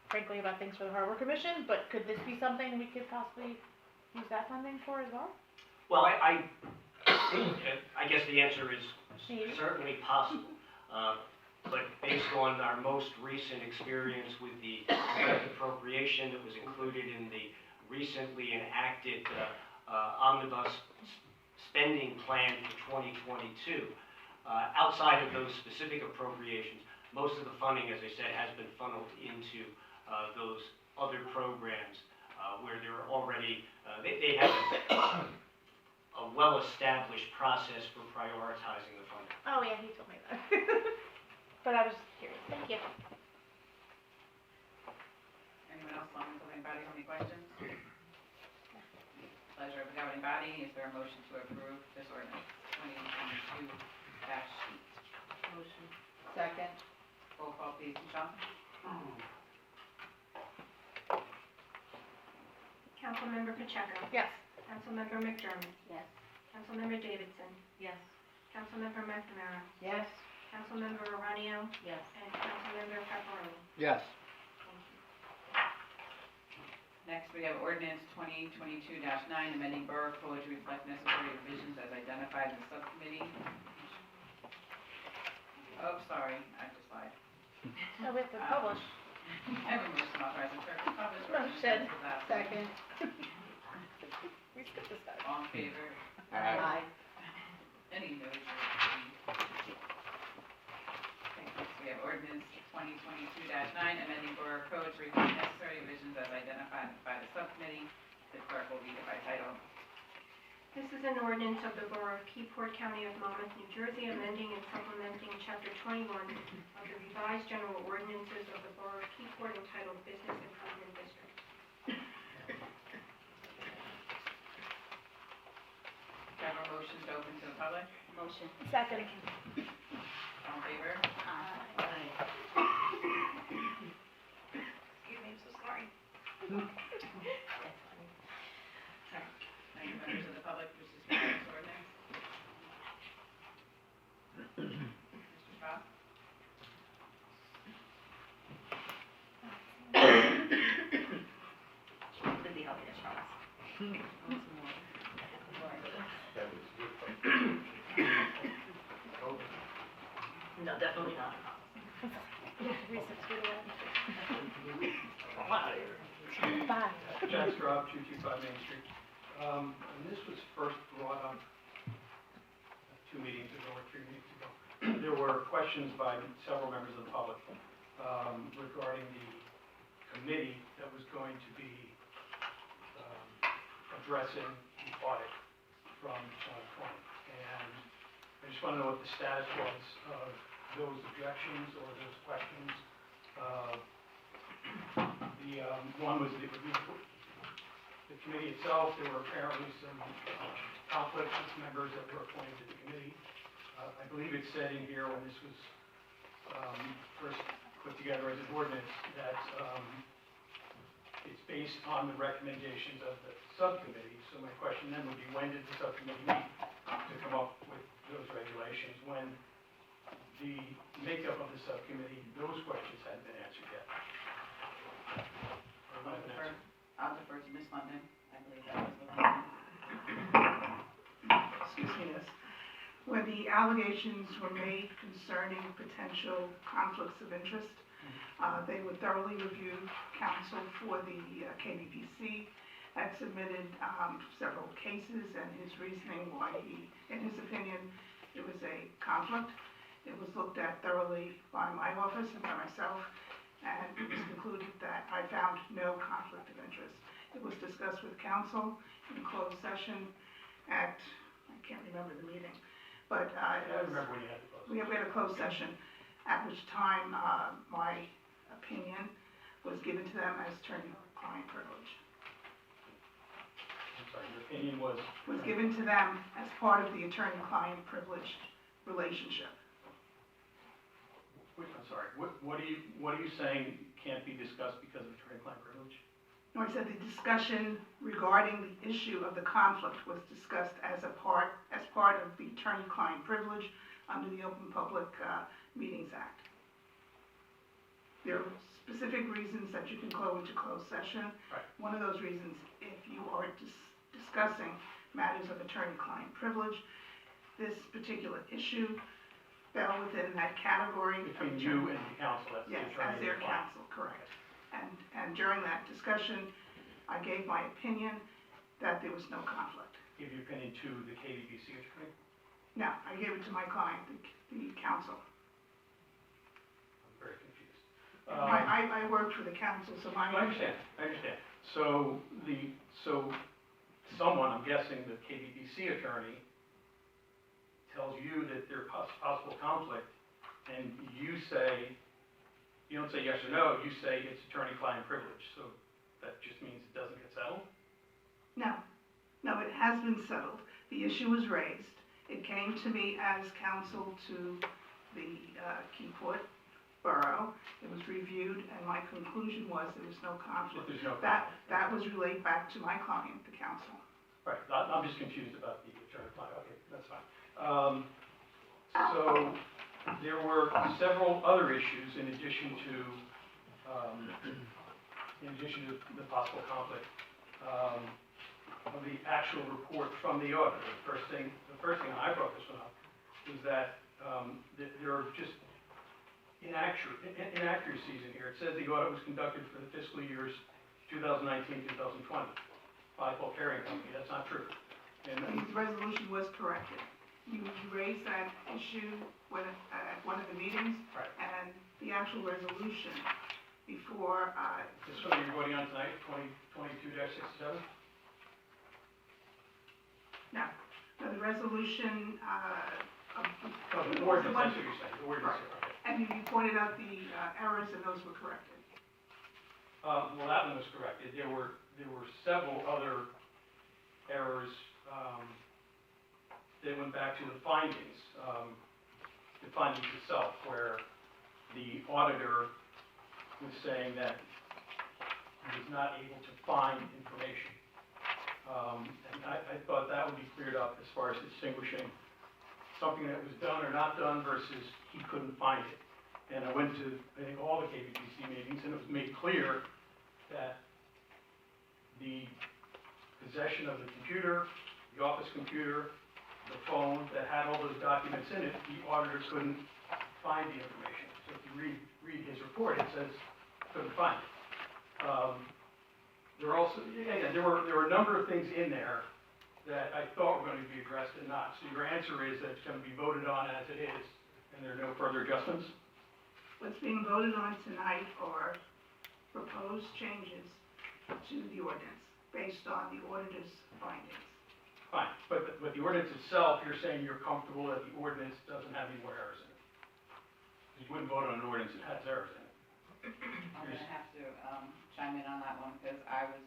frankly, about things for the Harbor Commission, but could this be something we could possibly use that funding for as well? Well, I guess the answer is Maybe. certainly possible. But based on our most recent experience with the appropriation that was included in the recently enacted omnibus spending plan for 2022, outside of those specific appropriations, most of the funding, as I said, has been funneled into those other programs where there are already, they have a well-established process for prioritizing the funding. Oh, yeah, he told me that. But I was curious. Thank you. Anyone else on the governing body have any questions? Pleasure of the governing body, is there a motion to approve this ordinance 2022-8? Motion. Second. Roll call please, Michelle. Councilmember Pacheco. Yes. Councilmember McDermott. Yes. Councilmember Davidson. Yes. Councilmember McNamara. Yes. Councilmember Aranio. Yes. And Councilmember Pepperoni. Yes. Next, we have ordinance 2022-9, amending Borough Code to reflect necessary revisions as identified in the subcommittee. Oh, sorry, I just lied. Oh, we have to publish. I have a motion authorizing clerk to publish ordinance Motion. as adopted. Second. We skipped this guy. All in favor? Aye. Any noes? Next, we have ordinance 2022-9, amending Borough Code to reflect necessary revisions as identified by the subcommittee. The clerk will read it by title. This is an ordinance of the Borough of Keyport, County of Monmouth, New Jersey, amending and supplementing Chapter 21 of the revised general ordinances of the Borough of Keyport entitled Business Improvement District. Do I have a motion to open to the public? Motion. Second. All in favor? Aye. Excuse me, I'm so sorry. Any members of the public wish to speak on this ordinance? Mr. Strauss? Lindy, help me, Charles. definitely not. 3 6 feet away. Bye. Jack Straub, 225 Main Street. And this was first brought up 2 meetings ago or 3 meetings ago. There were questions by several members of the public regarding the committee that was going to be addressing the audit from 2020. And I just want to know what the status was of those objections or those questions. One was the committee itself. There were apparently some conflicts with members that were appointed to the committee. I believe it said in here when this was first put together as an ordinance that it's based on the recommendations of the subcommittee. So my question then would be, when did the subcommittee meet to come up with those regulations? When the makeup of the subcommittee, those questions hadn't been answered yet. Or might have been answered. I'll defer to Ms. London. I believe that was what. Excuse me, miss. When the allegations were made concerning potential conflicts of interest, they were thoroughly reviewed. Counsel for the KBPC had submitted several cases and his reasoning why he, in his opinion, it was a conflict. It was looked at thoroughly by my office and by myself, and it was concluded that I found no conflict of interest. It was discussed with counsel in closed session at, I can't remember the meeting, but I remember when you had the closed. we had a closed session, at which time my opinion was given to them as attorney-client privilege. I'm sorry, your opinion was? Was given to them as part of the attorney-client privilege relationship. Wait, I'm sorry, what are you saying can't be discussed because of attorney-client privilege? No, I said the discussion regarding the issue of the conflict was discussed as part of the attorney-client privilege under the Open Public Meetings Act. There are specific reasons that you can go into closed session. Right. One of those reasons, if you are discussing matters of attorney-client privilege, this particular issue fell within that category. Between you and the counsel, that's the Yes, attorney. as their counsel, correct. And during that discussion, I gave my opinion that there was no conflict. Give your opinion to the KBPC attorney? No, I gave it to my client, the counsel. I'm very confused. I worked for the counsel, so I understand. So someone, I'm guessing the KBPC attorney, tells you that there's possible conflict, and you say, you don't say yes or no, you say it's attorney-client privilege, so that just means it doesn't get settled? No, it has been settled. The issue was raised. It came to me as counsel to the Keyport Borough. It was reviewed, and my conclusion was there was no conflict. If there's no conflict. That was relayed back to my client, the counsel. Right, I'm just confused about the attorney-client, okay, that's fine. So there were several other issues in addition to the possible conflict of the actual report from the auditor. The first thing I brought this one up was that there are just inaccuracies in here. It says the audit was conducted for the fiscal years 2019, 2020 by Paul Carrying Company. That's not true. And The resolution was corrected. You raised that issue at one of the meetings, Right. and the actual resolution before, this one you're voting on tonight, 2022-67? no, the resolution, Oh, the ordinance, that's what you're saying, the ordinance, okay. and you pointed out the errors, and those were corrected. Well, that one was corrected. There were several other errors that went back to the findings itself, where the auditor was saying that he was not able to find information. And I thought that would be cleared up as far as distinguishing something that was done or not done versus he couldn't find it. And I went to, I think, all the KBPC meetings, and it was made clear that the possession of the computer, the office computer, the phone that had all those documents in it, the auditor couldn't find the information. So if you read his report, it says, couldn't find it. There are also, again, there were a number of things in there that I thought were going to be addressed and not. So your answer is that it's going to be voted on as it is, and there are no further adjustments? What's being voted on tonight are proposed changes to the ordinance based on the auditor's findings. Fine, but the ordinance itself, you're saying you're comfortable that the ordinance doesn't have any more errors in it? You wouldn't vote on an ordinance that has errors in it. I'm gonna have to, chime in on that one, because I was,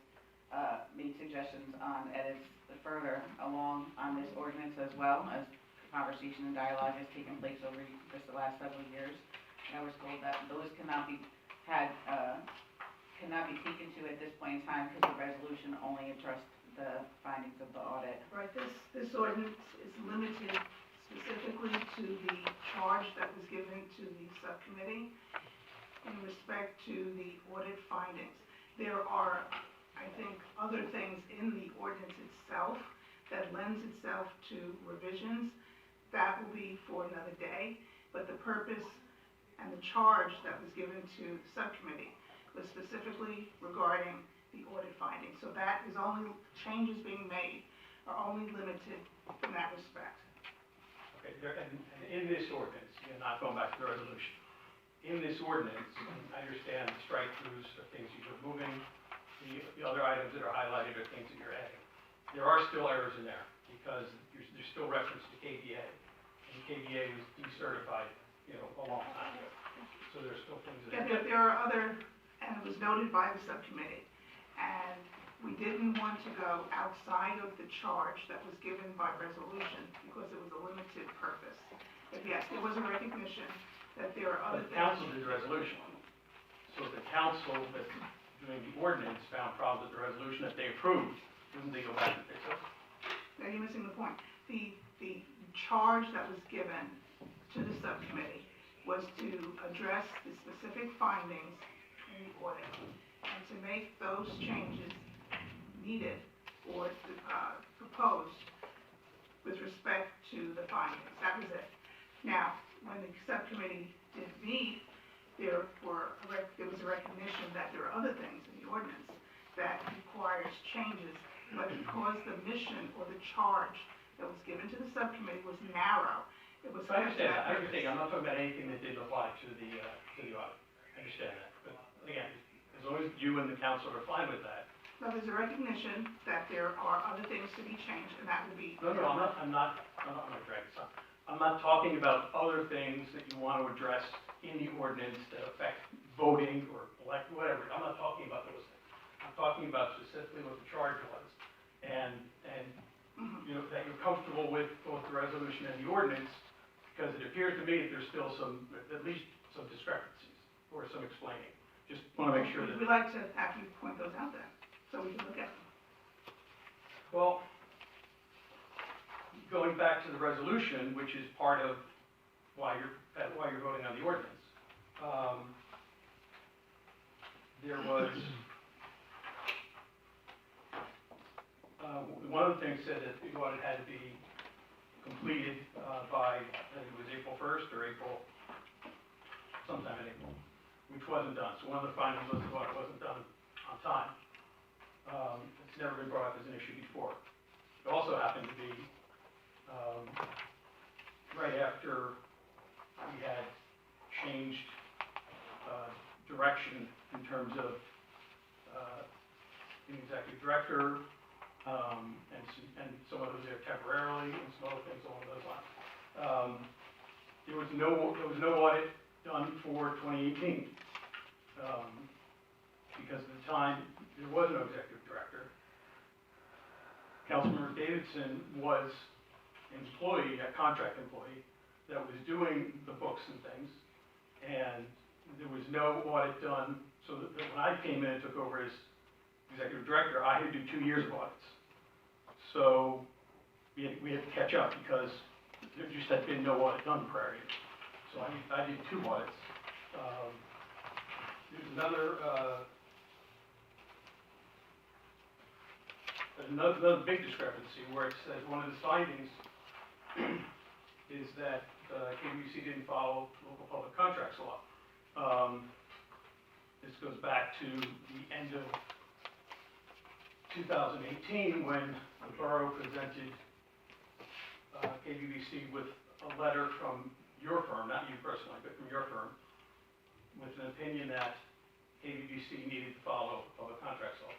made suggestions on edits further along on this ordinance as well, as conversation and dialogue has taken place over just the last several years. And I was told that those cannot be taken to at this point in time, because the resolution only addressed the findings of the audit. Right, this ordinance is limited specifically to the charge that was given to the subcommittee in respect to the audit findings. There are, I think, other things in the ordinance itself that lends itself to revisions. That will be for another day, but the purpose and the charge that was given to the subcommittee was specifically regarding the audit findings. So that is only, changes being made are only limited in that respect. Okay, and in this ordinance, you're not going back to the resolution. In this ordinance, I understand the strike-throughs are things you're removing, the other items that are highlighted are things that you're adding. There are still errors in there, because there's still reference to KVA, and KVA was decertified, a long time ago. So there's still things in there. There are other, and it was noted by the subcommittee, and we didn't want to go outside of the charge that was given by resolution, because it was a limited purpose. But yes, there was a recognition that there are other But the things. council did the resolution. So if the council that's doing the ordinance found problems with the resolution that they approved, wouldn't they go back and fix it? Now, you're missing the point. The charge that was given to the subcommittee was to address the specific findings in the audit and to make those changes needed or proposed with respect to the findings. That was it. Now, when the subcommittee did meet, there was a recognition that there are other things in the ordinance that requires changes, but because the mission or the charge that was given to the subcommittee was narrow, it was. So I understand that. I'm not talking about anything that didn't apply to the audit. I understand that. But again, as long as you and the council are fine with that. So there's a recognition that there are other things to be changed, and that would be. No, I'm not gonna drag this on. I'm not talking about other things that you want to address in the ordinance that affect voting or elect, whatever. I'm not talking about those things. I'm talking about specifically what the charge was. And that you're comfortable with both the resolution and the ordinance, because it appears to me that there's still at least some discrepancies or some explaining. Just want to make sure that. We'd like to have you point those out then, so we can look at them. Well, going back to the resolution, which is part of why you're voting on the ordinance, there was one of the things said that the audit had to be completed by, I think it was April 1st or sometime in April, which wasn't done. So one of the findings was the audit wasn't done on time. It's never been brought up as an issue before. It also happened to be right after we had changed direction in terms of the executive director, and someone who was there temporarily, and some other things along those lines. There was no audit done for 2018, because at the time, there was no executive director. Councilmember Davidson was an employee, a contract employee, that was doing the books and things, and there was no audit done, so that when I came in and took over as executive director, I had to do 2 years of audits. So we had to catch up because there just had been no audit done prior to. So I did 2 audits. There's another big discrepancy where it says one of the findings is that KBC didn't follow local public contracts law. This goes back to the end of 2018, when the borough presented KBC with a letter from your firm, not you personally, but from your firm, with an opinion that KBC needed to follow public contracts law.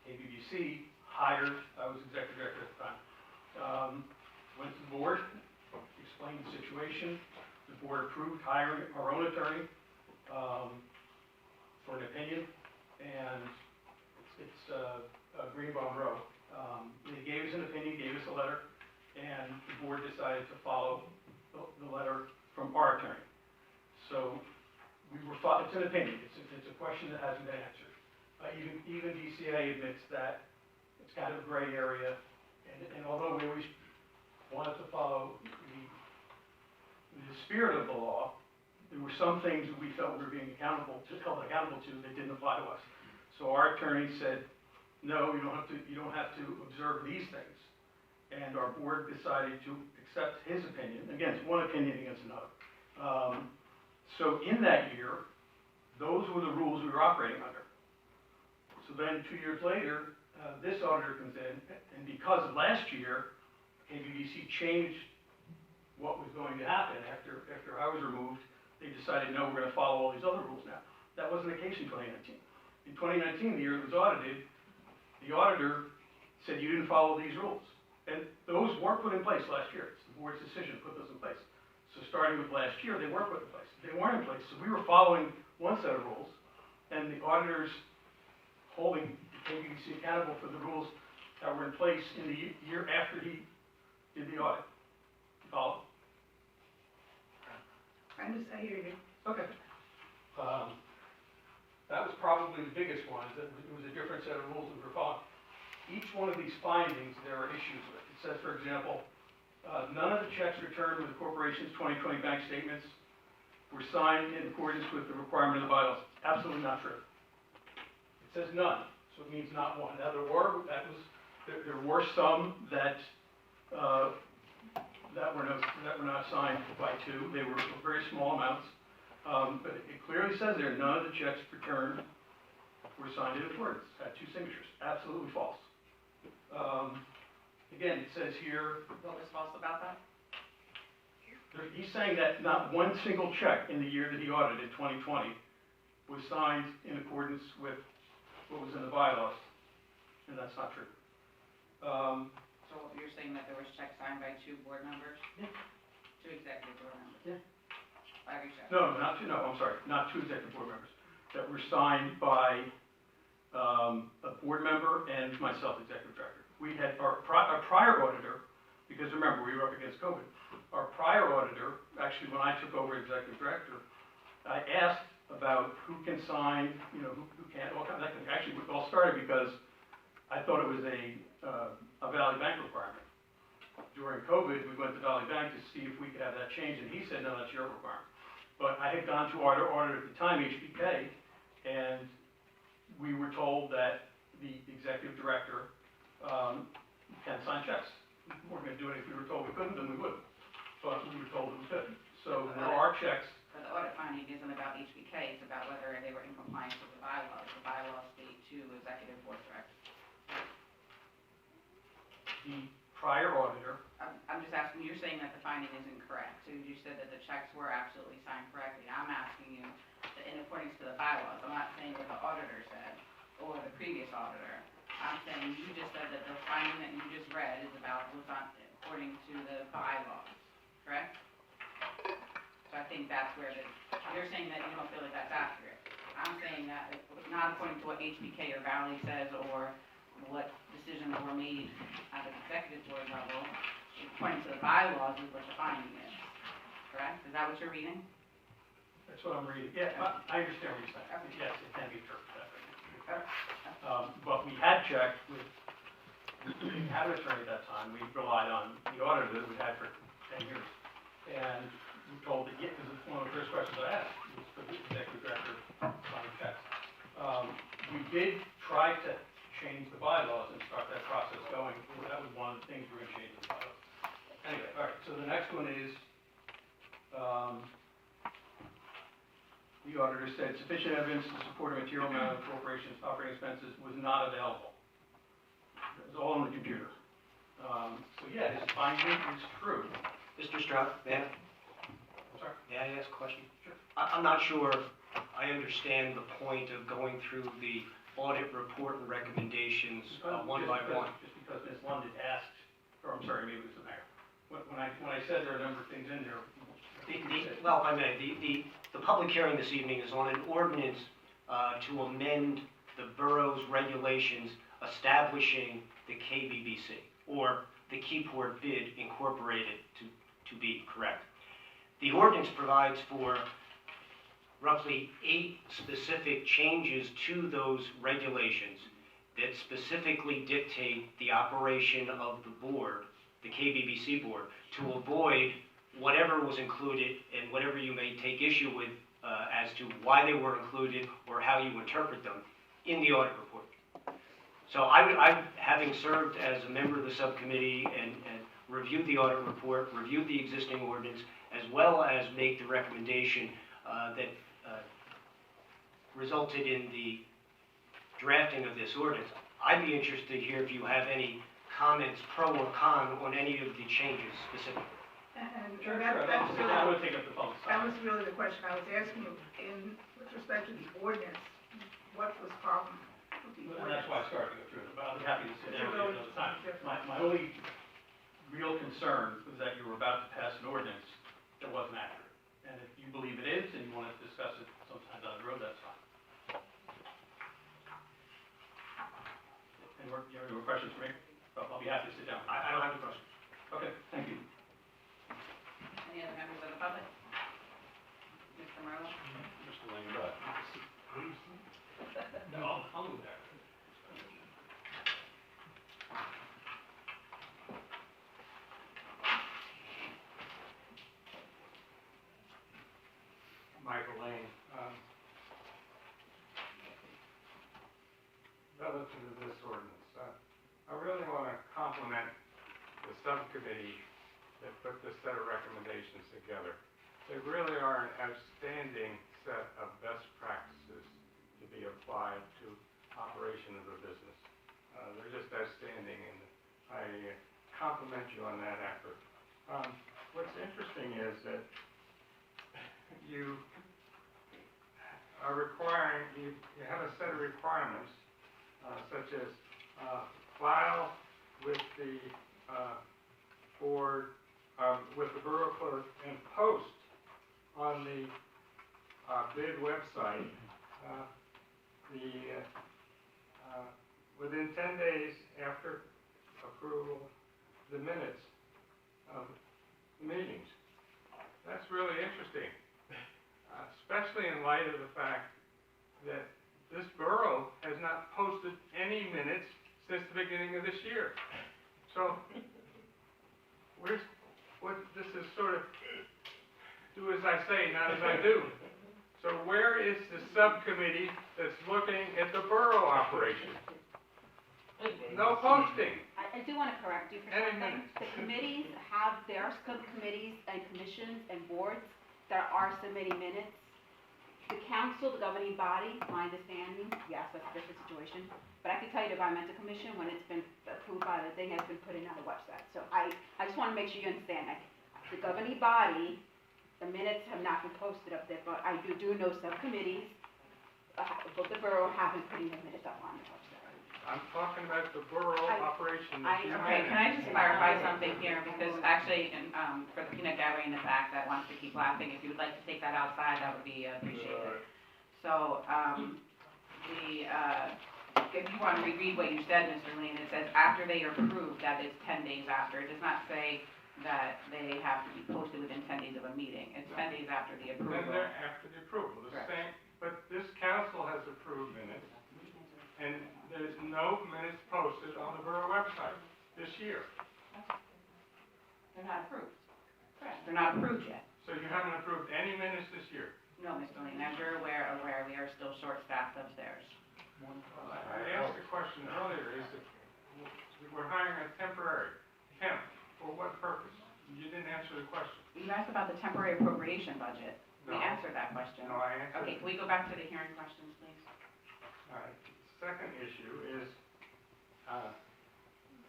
KBC hired, I was executive director at the time, went to the board, explained the situation. The board approved hiring our own attorney for an opinion, and it's Greenbaum Rowe. They gave us an opinion, gave us a letter, and the board decided to follow the letter from our attorney. So it's an opinion, it's a question that hasn't been answered. Even DCA admits that it's kind of a gray area, and although we always wanted to follow the spirit of the law, there were some things that we felt we were being held accountable to that didn't apply to us. So our attorney said, no, you don't have to observe these things. And our board decided to accept his opinion. Again, it's one opinion against another. So in that year, those were the rules we were operating under. So then 2 years later, this auditor comes in, and because of last year, KBC changed what was going to happen after I was removed. They decided, no, we're going to follow all these other rules now. That wasn't the case in 2019. In 2019, the year it was audited, the auditor said you didn't follow these rules. And those weren't put in place last year. It's the board's decision to put those in place. So starting with last year, they weren't put in place. They weren't in place. So we were following one set of rules, and the auditors holding KBC accountable for the rules that were in place in the year after he did the audit. Follow? I hear you. Okay. That was probably the biggest one, is that it was a different set of rules that we were following. Each one of these findings, there are issues with. It says, for example, none of the checks returned with the corporation's 2020 bank statements were signed in accordance with the requirement of the bylaws. Absolutely not true. It says none, so it means not one. Now, there were some that were not signed by two. They were very small amounts. But it clearly says there, none of the checks returned were signed in accordance, had two signatures. Absolutely false. Again, it says here. What was false about that? He's saying that not one single check in the year that he audited, 2020, was signed in accordance with what was in the bylaws, and that's not true. So you're saying that there was checks signed by two board members? Yeah. Two executive board members? Yeah. By every check? No, I'm sorry, not two executive board members, that were signed by a board member and myself, executive director. We had our prior auditor, because remember, we were up against COVID. Our prior auditor, actually, when I took over executive director, I asked about who can sign, who can't, all kinds of things. Actually, it all started because I thought it was a Valley Bank requirement. During COVID, we went to Valley Bank to see if we could have that changed, and he said, no, that's your requirement. But I had gone to our auditor at the time, HBK, and we were told that the executive director can sign checks. We weren't going to do it if we were told we couldn't, then we wouldn't. But we were told we could. So there are checks. But the audit finding isn't about HBK, it's about whether they were in compliance with the bylaws. The bylaws state two executive board directors. The prior auditor. I'm just asking, you're saying that the finding is incorrect. So you said that the checks were absolutely signed correctly. I'm asking you that in accordance to the bylaws. I'm not saying what the auditor said or the previous auditor. I'm saying you just said that the finding that you just read is about what's on according to the bylaws, correct? So I think that's where you're saying that you don't feel like that's accurate. I'm saying that it's not according to what HBK or Valley says or what decisions were made at the executive board level. According to the bylaws is what the finding is, correct? Is that what you're reading? That's what I'm reading. Yeah, I understand what you're saying. Yes, it can be interpreted that way. But we had checked we didn't have an attorney at that time. We relied on the auditor that we had for 10 years. And we told that, because it's one of the first questions I asked, was for the executive director signing checks. We did try to change the bylaws and start that process going. That was one of the things we were going to change in the bylaws. Anyway, all right, so the next one is The auditor said sufficient evidence to support a material amount of corporation's operating expenses was not available. It was all on the computer. So yeah, his finding is true. Mr. Stroud, may I, Sorry? may I ask a question? Sure. I'm not sure I understand the point of going through the audit report and recommendations one by one. Just because Ms. London asked, or I'm sorry, maybe it was the mayor. When I said there are a number of things in there. Well, if I may, the public hearing this evening is on an ordinance to amend the borough's regulations establishing the KBBC, or the Keyport Bid Incorporated, to be correct. The ordinance provides for roughly 8 specific changes to those regulations that specifically dictate the operation of the board, the KBBC board, to avoid whatever was included and whatever you may take issue with as to why they were included or how you interpret them in the audit report. So I having served as a member of the subcommittee and reviewed the audit report, reviewed the existing ordinance, as well as make the recommendation that resulted in the drafting of this ordinance, I'd be interested to hear if you have any comments, pro or con, on any of the changes specifically. And Sure, that's sure, really, that would take up the phone. that was really the question I was asking you, with respect to the ordinance, what was the problem with the And ordinance? that's why I started to go through it, but I'll be happy to sit down with you another time. Different. My only real concern was that you were about to pass an ordinance that wasn't accurate. And if you believe it is, and you want to discuss it sometime down the road, that's fine. Any more questions for me? I'll be happy to sit down. I don't have any questions. Okay, thank you. Any other members of the public? Mr. Marlowe? Mr. Lane, No, I'll move that. Michael Lane. Relative to this ordinance, I really want to compliment the subcommittee that put this set of recommendations together. They really are an outstanding set of best practices to be applied to operation of the business. They're just outstanding, and I compliment you on that effort. What's interesting is that you are requiring, you have a set of requirements, such as file with the board, with the borough clerk, and post on the bid website within 10 days after approval, the minutes of meetings. That's really interesting, especially in light of the fact that this borough has not posted any minutes since the beginning of this year. So, this is sort of do as I say, not as I do. So where is the subcommittee that's looking at the borough operation? No posting. I do want to correct you for Any something. minute. The committees have their subcommittees and commissions and boards that are submitting minutes. The council, the governing body, my understanding, yes, that's a different situation. But I can tell you the environmental commission, when it's been approved by the thing, has been put in on the website. So I just want to make sure you understand that the governing body, the minutes have not been posted up there, but I do know subcommittees, but the borough haven't put the minutes up on the website. I'm talking about the borough operation. Okay, can I just clarify something here, because actually, for the peanut gallery in the back that wants to keep laughing, if you would like to take that outside, that would be appreciated. So, if you want to reread what you said, Mr. Lane, it says after they are approved, that is 10 days after. It does not say that they have to be posted within 10 days of a meeting. It's 10 days after the Then approval. they're after the approval, the Correct. same, but this council has approved minutes, and there's no minutes posted on the borough website this year. They're not approved. Correct. They're not approved yet. So you haven't approved any minutes this year. No, Mr. Lane, as you're aware, we are still short-staffed upstairs. I asked a question earlier, is that we're hiring a temporary temp, for what purpose? You didn't answer the question. You asked about the temporary appropriation budget. We No. answered that question. No, I answered. Okay, can we go back to the hearing questions, please? All right, second issue is,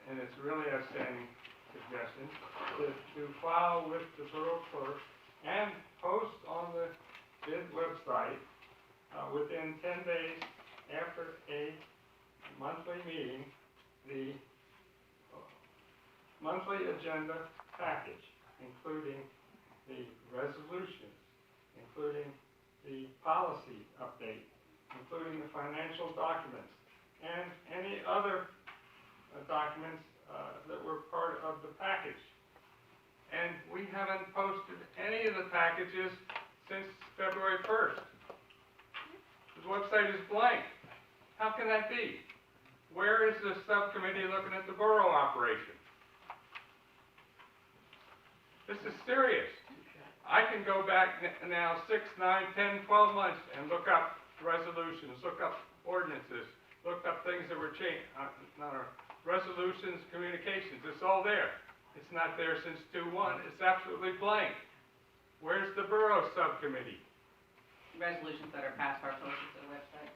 and it's really a standing suggestion, to file with the borough clerk and post on the bid website, within 10 days after a monthly meeting, the monthly agenda package, including the resolutions, including the policy update, including the financial documents, and any other documents that were part of the package. And we haven't posted any of the packages since February 1st. The website is blank. How can that be? Where is the subcommittee looking at the borough operation? This is serious. I can go back now 6, 9, 10, 12 months and look up resolutions, look up ordinances, look up things that were changed, resolutions, communications, it's all there. It's not there since 2/1, it's absolutely blank. Where's the borough subcommittee? Resolutions that are passed are posted to the website,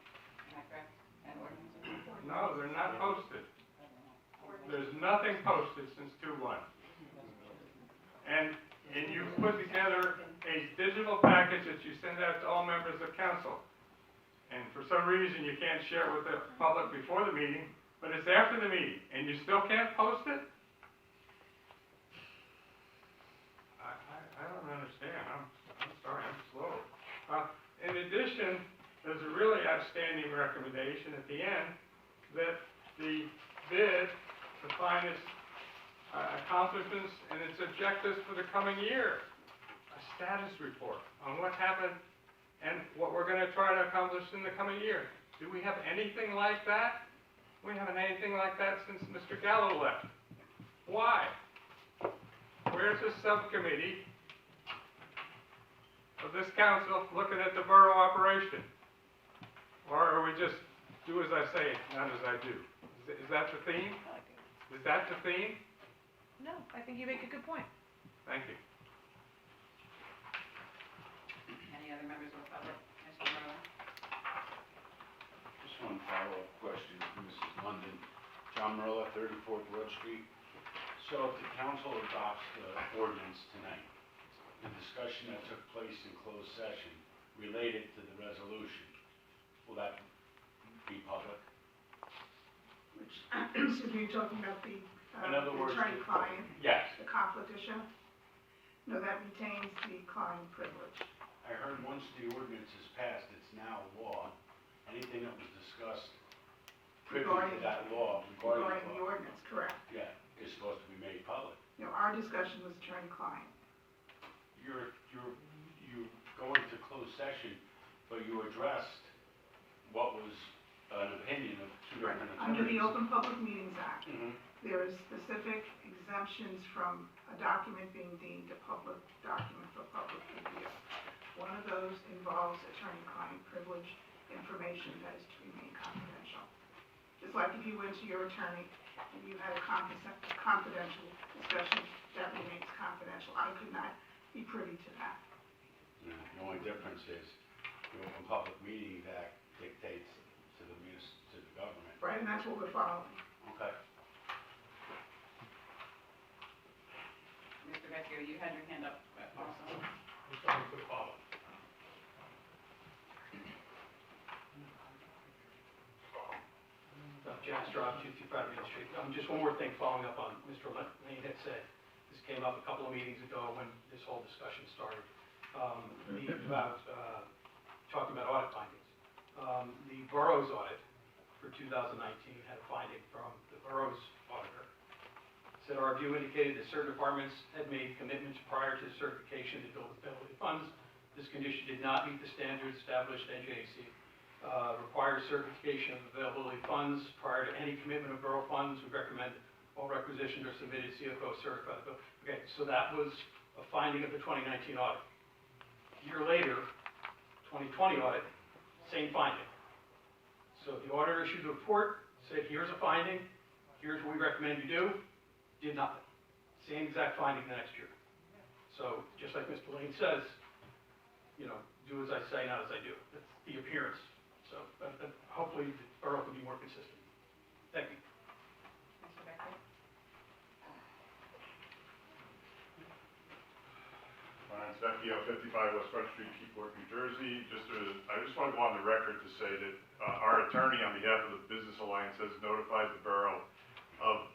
am I correct? And ordinances? No, they're not posted. There's nothing posted since 2/1. And you put together a digital package that you send out to all members of council. And for some reason, you can't share it with the public before the meeting, but it's after the meeting, and you still can't post it? I don't understand. I'm sorry, I'm slow. In addition, there's a really outstanding recommendation at the end that the bid define its accomplishments and its objectives for the coming year. A status report on what happened and what we're going to try to accomplish in the coming year. Do we have anything like that? We haven't anything like that since Mr. Gallo left. Why? Where's the subcommittee of this council looking at the borough operation? Or are we just do as I say, not as I do? Is that the theme? Is that the theme? No, I think you make a good point. Thank you. Any other members of the public? Mr. Merlin? Just one follow-up question from Mrs. London. John Merla, 34th Broad Street. So if the council adopts the ordinance tonight, the discussion that took place in closed session related to the resolution, will that be public? Which, so you're talking about the In other words, attorney-client, Yes. the conflict issue? No, that retains the client privilege. I heard once the ordinance is passed, it's now law. Anything that was discussed privy to Regarding- that law, Regarding the ordinance, correct. yeah, is supposed to be made public. You know, our discussion was attorney-client. You go into closed session, but you addressed what was an opinion of two different attorneys. Under the Open Public Meetings Act, Mhm. there is specific exemptions from a document being deemed a public document for public review. One of those involves attorney-client privilege information that is to remain confidential. Just like if you went to your attorney and you had a confidential discussion, that remains confidential. I could not be privy to that. Yeah, the only difference is the Open Public Meetings Act dictates to the government. Right, and that's what we're following. Okay. Mr. Vecchio, you had your hand up also. I'm sorry for the follow. Jack Straub, 225 Main Street. Just one more thing following up on Mr. Lane had said. This came up a couple of meetings ago when this whole discussion started. Talking about audit findings. The borough's audit for 2019 had a finding from the borough's auditor. Said our review indicated that certain departments had made commitments prior to certification to build availability funds. This condition did not meet the standards established at NJAC. Requires certification of availability funds prior to any commitment of borough funds. We recommend all requisitions are submitted CFO certified. Okay, so that was a finding of the 2019 audit. A year later, 2020 audit, same finding. So the auditor issued a report, said here's a finding, here's what we recommend you do, did nothing. same exact finding next year. So, just like Mr. Lane says, you know, do as I say, not as I do. That's the appearance. So, hopefully, the borough can be more consistent. Thank you. Mr. Becker? Lance Vecchio, 55 West Front Street, Keyport, New Jersey. I just want to go on the record to say that our attorney on behalf of the Business Alliance has notified the borough of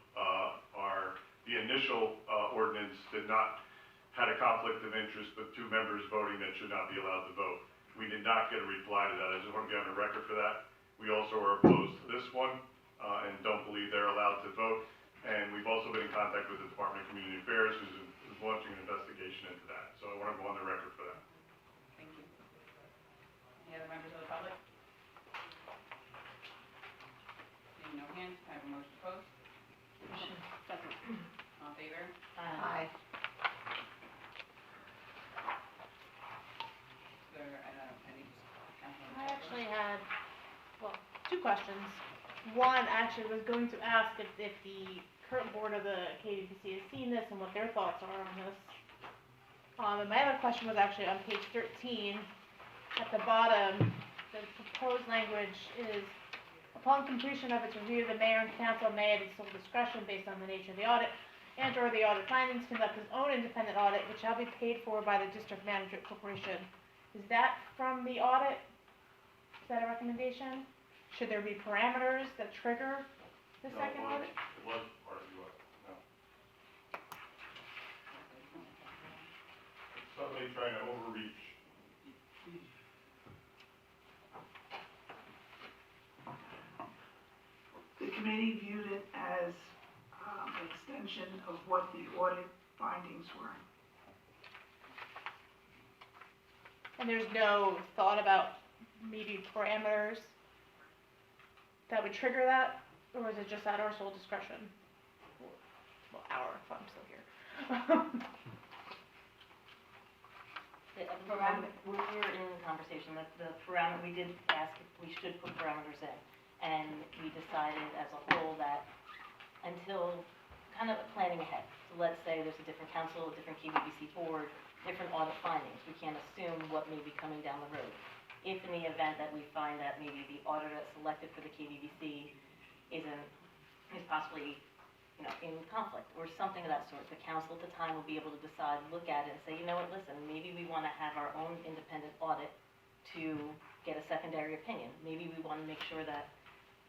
the initial ordinance did not had a conflict of interest with 2 members voting that should not be allowed to vote. We did not get a reply to that. I just want to get on the record for that. We also are opposed to this one and don't believe they're allowed to vote. And we've also been in contact with the Department of Community Affairs, who's launching an investigation into that. So I want to go on the record for that. Thank you. Any other members of the public? Seeing no hands, can I have a motion to post? Second. All in favor? Aye. Is there, any? I actually had, well, 2 questions. One, actually was going to ask if the current board of the KDPC has seen this and what their thoughts are on this. And my other question was actually on page 13, at the bottom, the proposed language is, upon completion of its review, the mayor and council may at its sole discretion based on the nature of the audit and or the audit findings conduct his own independent audit, which shall be paid for by the district management corporation. Is that from the audit? Is that a recommendation? Should there be parameters that trigger the second audit? It was part of the audit, no. Somebody trying to overreach. The committee viewed it as an extension of what the audit findings were. And there's no thought about maybe parameters that would trigger that? Or is it just at our sole discretion? Well, if I'm still here. When we were in the conversation, the parameter, we did ask if we should put parameters in. And we decided as a whole that until kind of planning ahead. So let's say there's a different council, a different KBBC board, different audit findings. We can't assume what may be coming down the road. If in the event that we find that maybe the auditor selected for the KBBC is possibly, you know, in conflict or something of that sort, the council at the time will be able to decide, look at it and say, you know what, listen, maybe we want to have our own independent audit to get a secondary opinion. Maybe we want to make sure that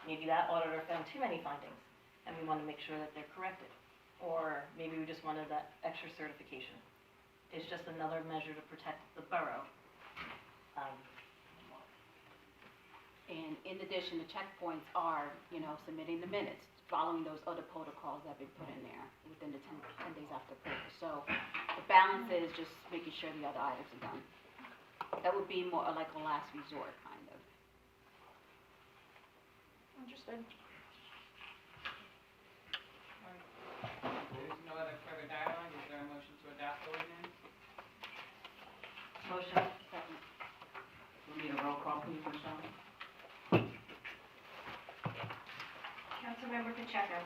maybe that auditor found too many findings and we want to make sure that they're corrected. Or maybe we just wanted that extra certification. It's just another measure to protect the borough. And in addition, the checkpoints are, you know, submitting the minutes, following those other protocols that have been put in there within the 10 days after approval. So the balance is just making sure the other items are done. That would be more like a last resort, kind of. Understood. There's no other further dialogue, is there a motion to adopt the ordinance? Motion. Second. We need a roll call, please, Michelle. Councilmember Pacheco.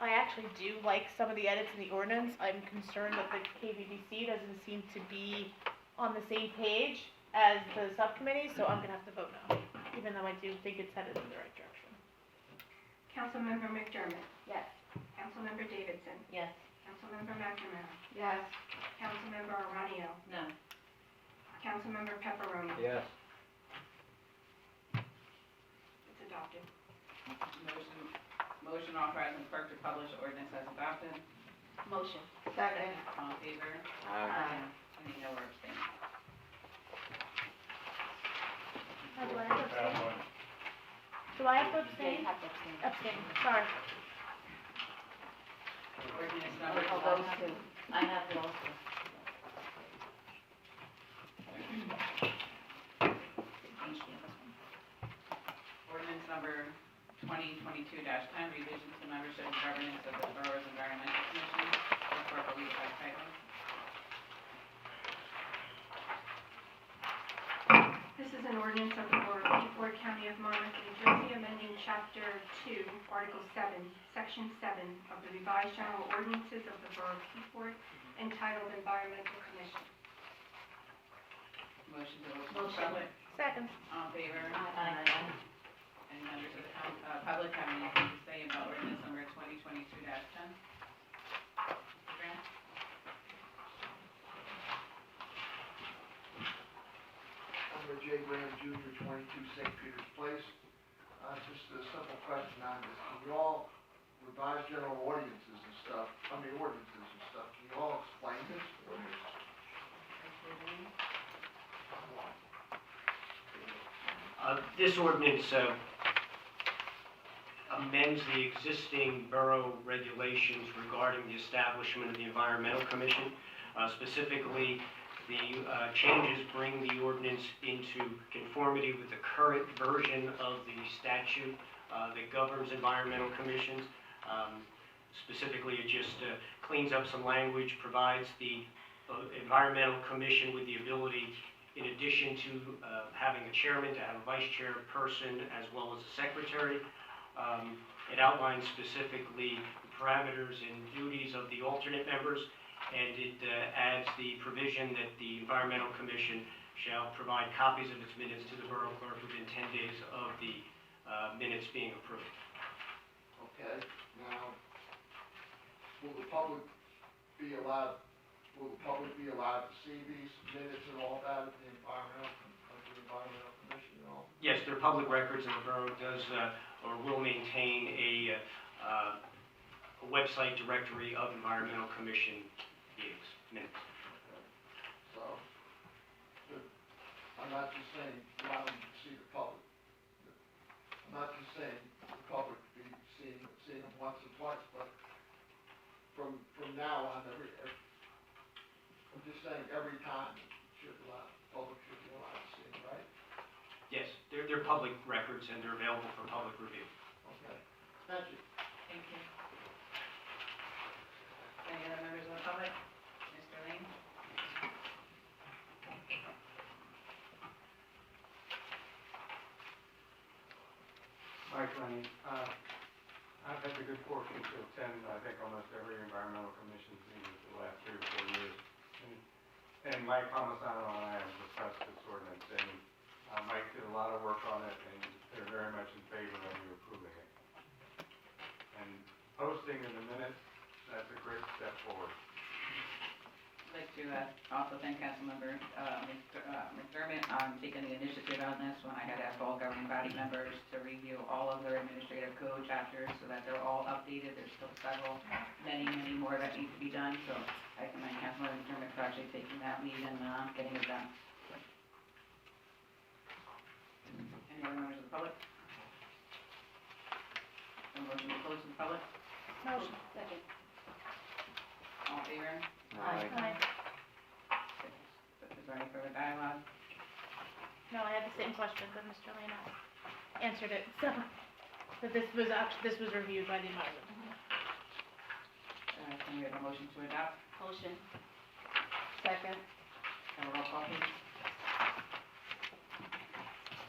I actually do like some of the edits in the ordinance. I'm concerned that the KBBC doesn't seem to be on the same page as the subcommittee, so I'm gonna have to vote no, even though I do think it's headed in the right direction. Councilmember McDermott. Yes. Councilmember Davidson. Yes. Councilmember McNamara. Yes. Councilmember Aranio. No. Councilmember Pepperoni. Yes. It's adopted. Motion authorizing clerk to publish ordinance as adopted. Motion. Second. All in favor? Aye. Any no or abstain? Do I have to abstain? Do I have to abstain? You have to abstain. Abstain, sorry. Ordinance number Oh, those two. I have to also. Ordinance number 2022-10, revisions to membership and governance of the Borough's Environmental Commission. Clerk will read by title. This is an ordinance of the Borough of Newport, County of Monmouth, New Jersey, amending Chapter 2, Article 7, Section 7 of the Revised General Ordinances of the Borough of Keyport entitled Environmental Commission. Motion to open to the public. Second. All in favor? Aye. Any members of the public have anything to say about ordinance number 2022-10? Mr. Grant? Under J. Graham Jr., 22 St. Peter's Place. Just a simple question on this. Can you all revise general ordinances and stuff, ordinances and stuff, can you all explain this? This ordinance amends the existing borough regulations regarding the establishment of the Environmental Commission. Specifically, the changes bring the ordinance into conformity with the current version of the statute that governs environmental commissions. Specifically, it just cleans up some language, provides the Environmental Commission with the ability, in addition to having a chairman, to have a vice chairperson as well as a secretary. It outlines specifically the parameters and duties of the alternate members, and it adds the provision that the Environmental Commission shall provide copies of its minutes to the borough clerk within 10 days of the minutes being approved. Okay, now, will the public be allowed to see these minutes and all that at the Environmental Commission and all? Yes, they're public records, and the borough does or will maintain a website directory of Environmental Commission meetings, minutes. So, I'm not just saying allowing you to see the public. I'm not just saying the public to be seeing them once or twice, but from now on, I'm just saying every time the public should be allowed to see them, right? Yes, they're public records, and they're available for public review. Okay, thank you. Thank you. Any other members of the public? Mr. Lane? Mike Lane, I've had the good fortune to attend, I think, almost every environmental commission meeting for the last 3 or 4 years. And Mike Palmisano and I have discussed this ordinance, and Mike did a lot of work on it, and they're very much in favor of you approving it. And posting in the minutes, that's a great step forward. I'd like to also thank Councilmember McDermott on taking the initiative on this when I had asked all governing body members to review all of their administrative code chapters so that they're all updated. There's still many more that need to be done, so I commend Councilmember McDermott for actually taking that lead and getting it done. Any other members of the public? A motion to close to the public? Motion. Second. All in favor? Aye. Is there any further dialogue? No, I had the same question, but Mr. Lane answered it, so, that this was reviewed by the environment. Can we have a motion to adopt? Motion. Second. Have a roll call, please.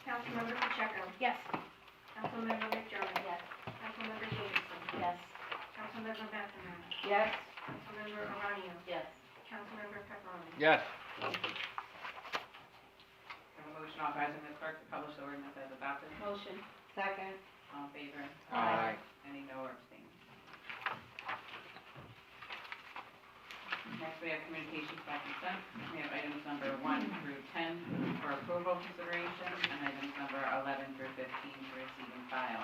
Councilmember Pacheco. Yes. Councilmember McDermott. Yes. Councilmember Davidson. Yes. Councilmember McNamara. Yes. Councilmember Aronio. Yes. Councilmember Pepperoni. Yes. Have a motion authorizing the clerk to publish the ordinance as adopted. Motion. Second. All in favor? Aye. Any no or abstain? Next, we have communications by consent. We have items number 1 through 10 for approval consideration, and items number 11 through 15 for receive and file.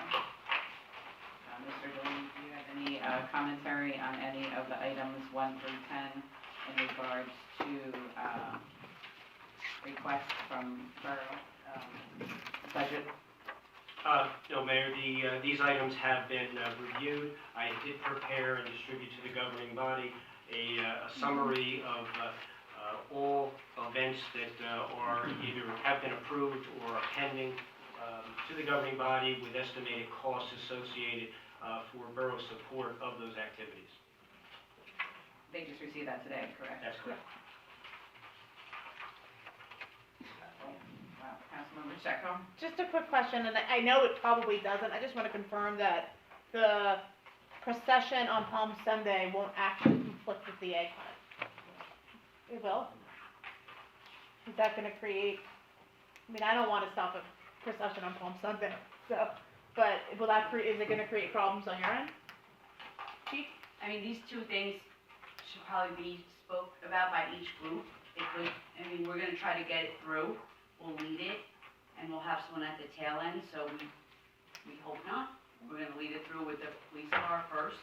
Mr. Delaney, do you have any commentary on any of the items 1 through 10 in regards to requests from borough budget? No, Mayor, these items have been reviewed. I did prepare and distribute to the governing body a summary of all events that are either have been approved or are pending to the governing body with estimated costs associated for borough support of those activities. They just received that today, correct? That's correct. Councilmember Checo? Just a quick question, and I know it probably doesn't, I just wanna confirm that the procession on Palm Sunday won't actually conflict with the egg hunt. It will? Is that gonna create, I mean, I don't wanna stop a procession on Palm Sunday, so, but will that is it gonna create problems on your end? Chief? I mean, these two things should probably be spoke about by each group. It would, I mean, we're gonna try to get it through, we'll lead it, and we'll have someone at the tail end, so we hope not. We're gonna lead it through with the police car first,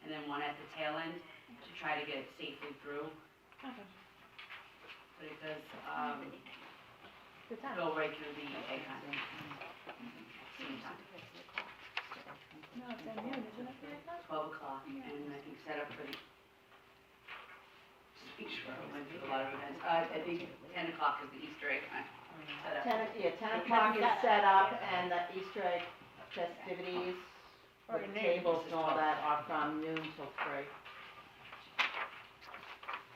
and then one at the tail end to try to get it safely through. Okay. But it does, Good time. go right through the egg hunt. Same time, No, it's at noon, isn't it, the egg hunt? 12 o'clock, and I think set up for the speech room, I think a lot of events. I think 10 o'clock is the Easter egg hunt. Set up. 10 o'clock is set up, and the Easter egg festivities with the tables and all that are from noon till 3.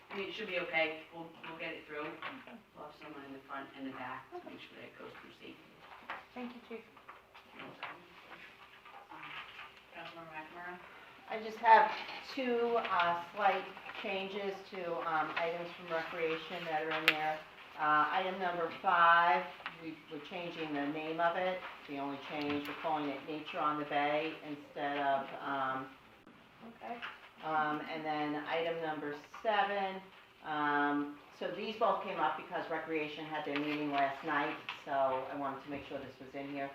I mean, it should be okay, we'll get it through. We'll have someone in the front and the back to make sure that it goes through safely. Thank you, Chief. Councilmember McNamara? I just have two slight changes to items from recreation that are in there. Item number 5, we're changing the name of it. The only change, we're calling it Nature on the Bay instead of, Okay. and then item number 7, so these both came up because recreation had their meeting last night, so I wanted to make sure this was in here.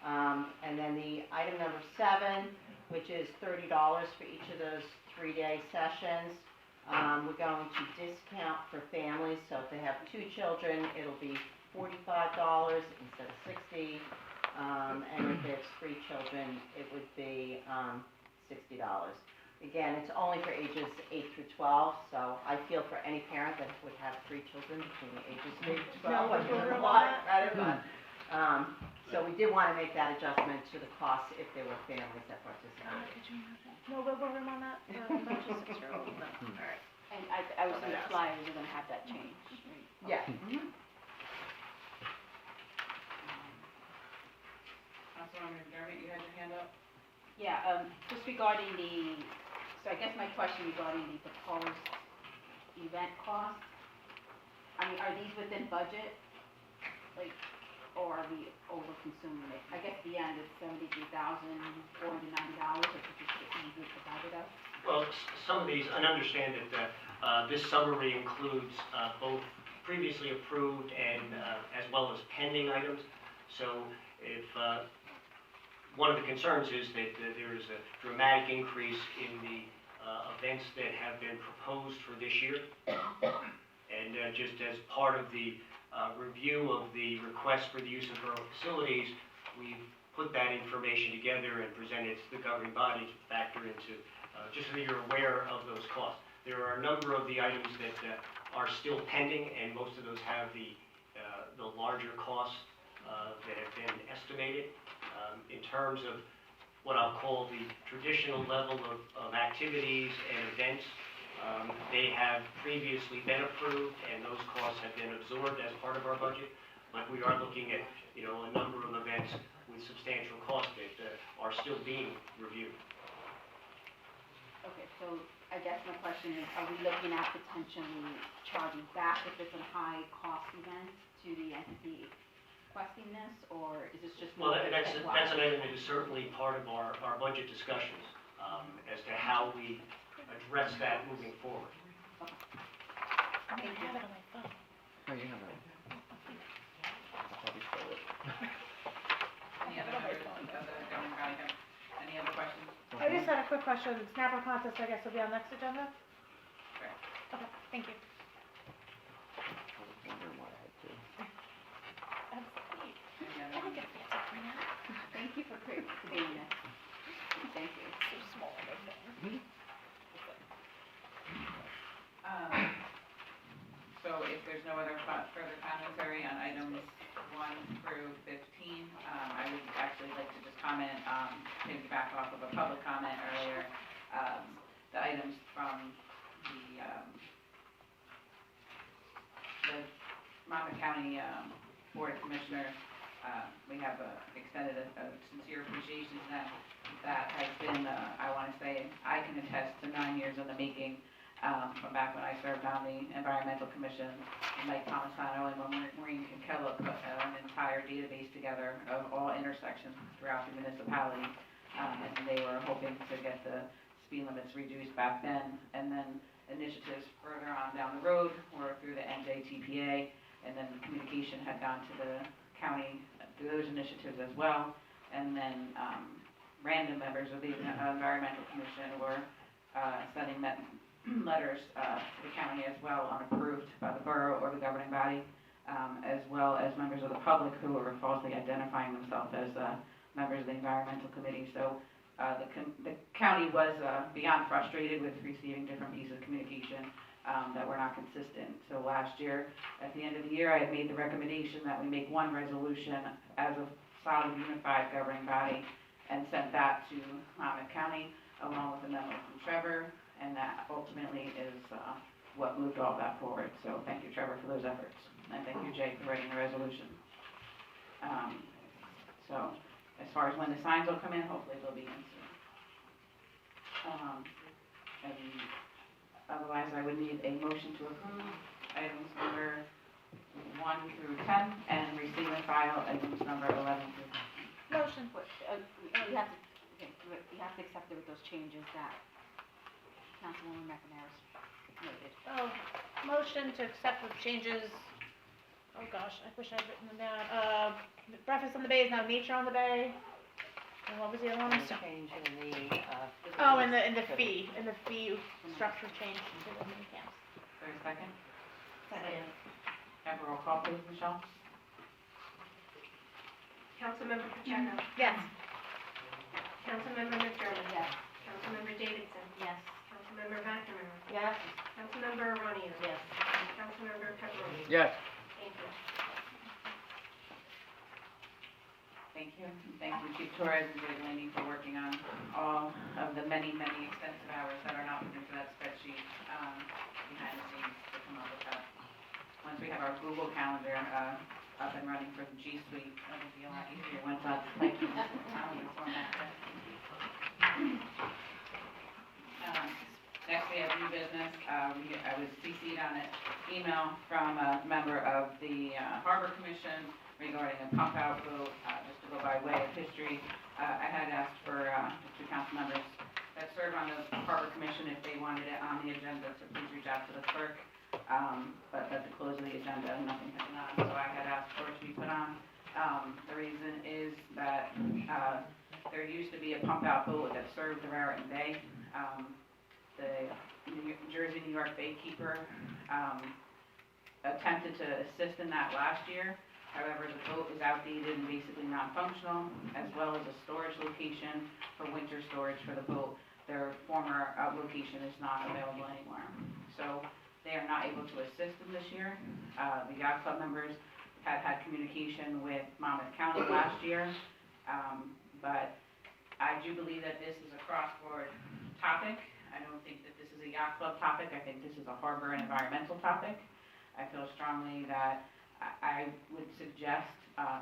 And then the item number 7, which is $30 for each of those 3-day sessions. We're going to discount for families, so if they have 2 children, it'll be $45 instead of $60. And if there's 3 children, it would be $60. Again, it's only for ages 8 through 12, so I feel for any parent that would have 3 children between the ages of 8 to 12, I give them a lot of credit, but, so we did want to make that adjustment to the cost if there were families that participated. No wiggle room on that for a bunch of 6-year-olds? No. All right. And I was in the flyer, you're gonna have that change, right? Yeah. Councilmember McDermott, you had your hand up? Yeah, just regarding so I guess my question regarding the proposed event costs. I mean, are these within budget? Like, or are we over consuming it? I guess the end is $73,490, if it's just easy to divide it up. Well, some of these, and understand that this summary includes both previously approved and as well as pending items. So if one of the concerns is that there is a dramatic increase in the events that have been proposed for this year. And just as part of the review of the request for the use of borough facilities, we've put that information together and presented it to the governing body to factor into, just so that you're aware of those costs. There are a number of the items that are still pending, and most of those have the larger costs that have been estimated. In terms of what I'll call the traditional level of activities and events, they have previously been approved, and those costs have been absorbed as part of our budget. But we are looking at, a number of events with substantial costs that are still being reviewed. Okay, so I guess my question is, are we looking at potentially charging back if it's a high-cost event to the entity requesting this, or is this just Well, more? that's an item that is certainly part of our budget discussions, as to how we address that moving forward. Thank you. I have it on my phone. No, you have it. I'll probably stole it. Any other members of the governing body have any other questions? I just had a quick question. Snapper contest, I guess, will be on next agenda? Right. Okay, thank you. Any I other? think it's fancy for now. Thank you for doing this. Thank you. So small, right there. So if there's no other further commentary on items 1 through 15, I would actually like to just comment, piggyback off of a public comment earlier, the items from the Monmouth County Board of Commissioners. We have extended a sincere appreciation to them. That has been, I want to say, I can attest to 9 years in the making, from back when I served on the Environmental Commission. Mike Tomasano and Maureen Kinkella put an entire database together of all intersections throughout the municipality. And they were hoping to get the speed limits reduced back then. And then initiatives further on down the road were through the NJTPA, and then communication had gone to the county through those initiatives as well. And then random members of the Environmental Commission were sending letters to the county as well, unapproved by the borough or the governing body, as well as members of the public who were falsely identifying themselves as members of the Environmental Committee. So the county was beyond frustrated with receiving different pieces of communication that were not consistent. So last year, at the end of the year, I had made the recommendation that we make one resolution as a solid unified governing body and sent that to Monmouth County along with a memo from Trevor, and that ultimately is what moved all that forward. So thank you, Trevor, for those efforts, and thank you, Jay, for writing the resolution. So as far as when the signs will come in, hopefully they'll be in soon. And otherwise, I would need a motion to approve items number 1 through 10 and receive and file items number 11 through 15. Motion. You have to accept it with those changes that Councilwoman McNair noted. Oh, motion to accept with changes. Oh gosh, I wish I'd written them down. Breakfast on the Bay is now Nature on the Bay. And what was the other one? Change in the, Oh, and the fee structure change to the mini camps. Is there a second? Second. Have a roll call, please, Michelle. Councilmember Pacheco. Yes. Councilmember McDermott. Yes. Councilmember Davidson. Yes. Councilmember McNamara. Yes. Councilmember Aronian. Yes. Councilmember Pepperoni. Yes. Thank you. Thank you. Thank you, Chief Torres and Jay Delaney, for working on all of the many, many extensive hours that are not put into that spreadsheet behind the scenes to come up with that. Once we have our Google Calendar up and running for the G Suite, it'll be a lot easier once that's like in this calendar format. Next, we have new business. I was CC'd on an email from a member of the Harbor Commission regarding a pump out vote. Just to go by way of history, I had asked for the 2 council members that serve on the Harbor Commission if they wanted it on the agenda to please reach out to the clerk. But at the close of the agenda, nothing had been on, so I had asked for it to be put on. The reason is that there used to be a pump out boat that served the Raritan Bay. The Jersey-New York Baykeeper attempted to assist in that last year. However, the boat is outdated and basically non-functional, as well as a storage location for winter storage for the boat. Their former location is not available anymore. So they are not able to assist them this year. The yacht club members had communication with Monmouth County last year, but I do believe that this is a cross-board topic. I don't think that this is a yacht club topic. I think this is a harbor and environmental topic. I feel strongly that I would suggest,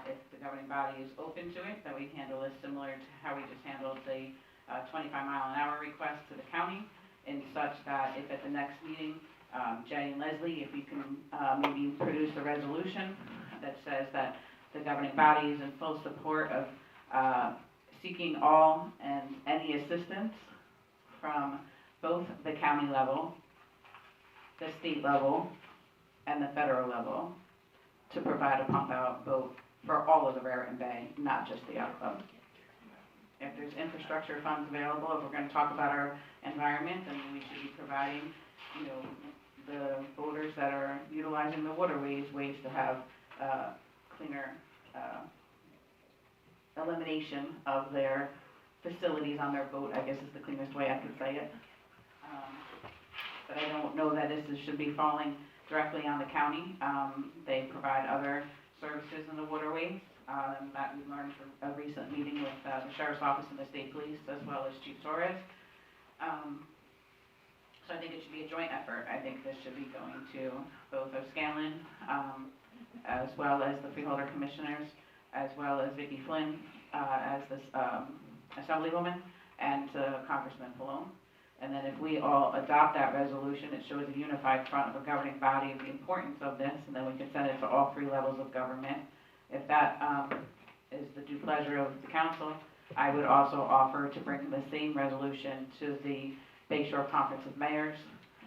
if the governing body is open to it, that we handle this similar to how we just handled the 25-mile-an-hour request to the county, in such that if at the next meeting, Jay and Leslie, if you can maybe produce a resolution that says that the governing body is in full support of seeking all and any assistance from both the county level, the state level, and the federal level to provide a pump out boat for all of the Raritan Bay, not just the yacht club. If there's infrastructure funds available, if we're gonna talk about our environment, then we should be providing, you know, the boaters that are utilizing the waterways, ways to have cleaner elimination of their facilities on their boat, I guess is the cleanest way I could say it. But I don't know that this should be falling directly on the county. They provide other services in the waterways, that we learned from a recent meeting with the Sheriff's Office and the State Police, as well as Chief Torres. So I think it should be a joint effort. I think this should be going to both O'Scanlan, as well as the Freeholder Commissioners, as well as Vicki Flynn, as the, Assemblywoman, and Congressman Pallone. And then if we all adopt that resolution, it shows a unified front of a governing body of the importance of this, and then we can send it to all 3 levels of government. If that, is the due pleasure of the council, I would also offer to bring the same resolution to the Bay Shore Conference of Mayors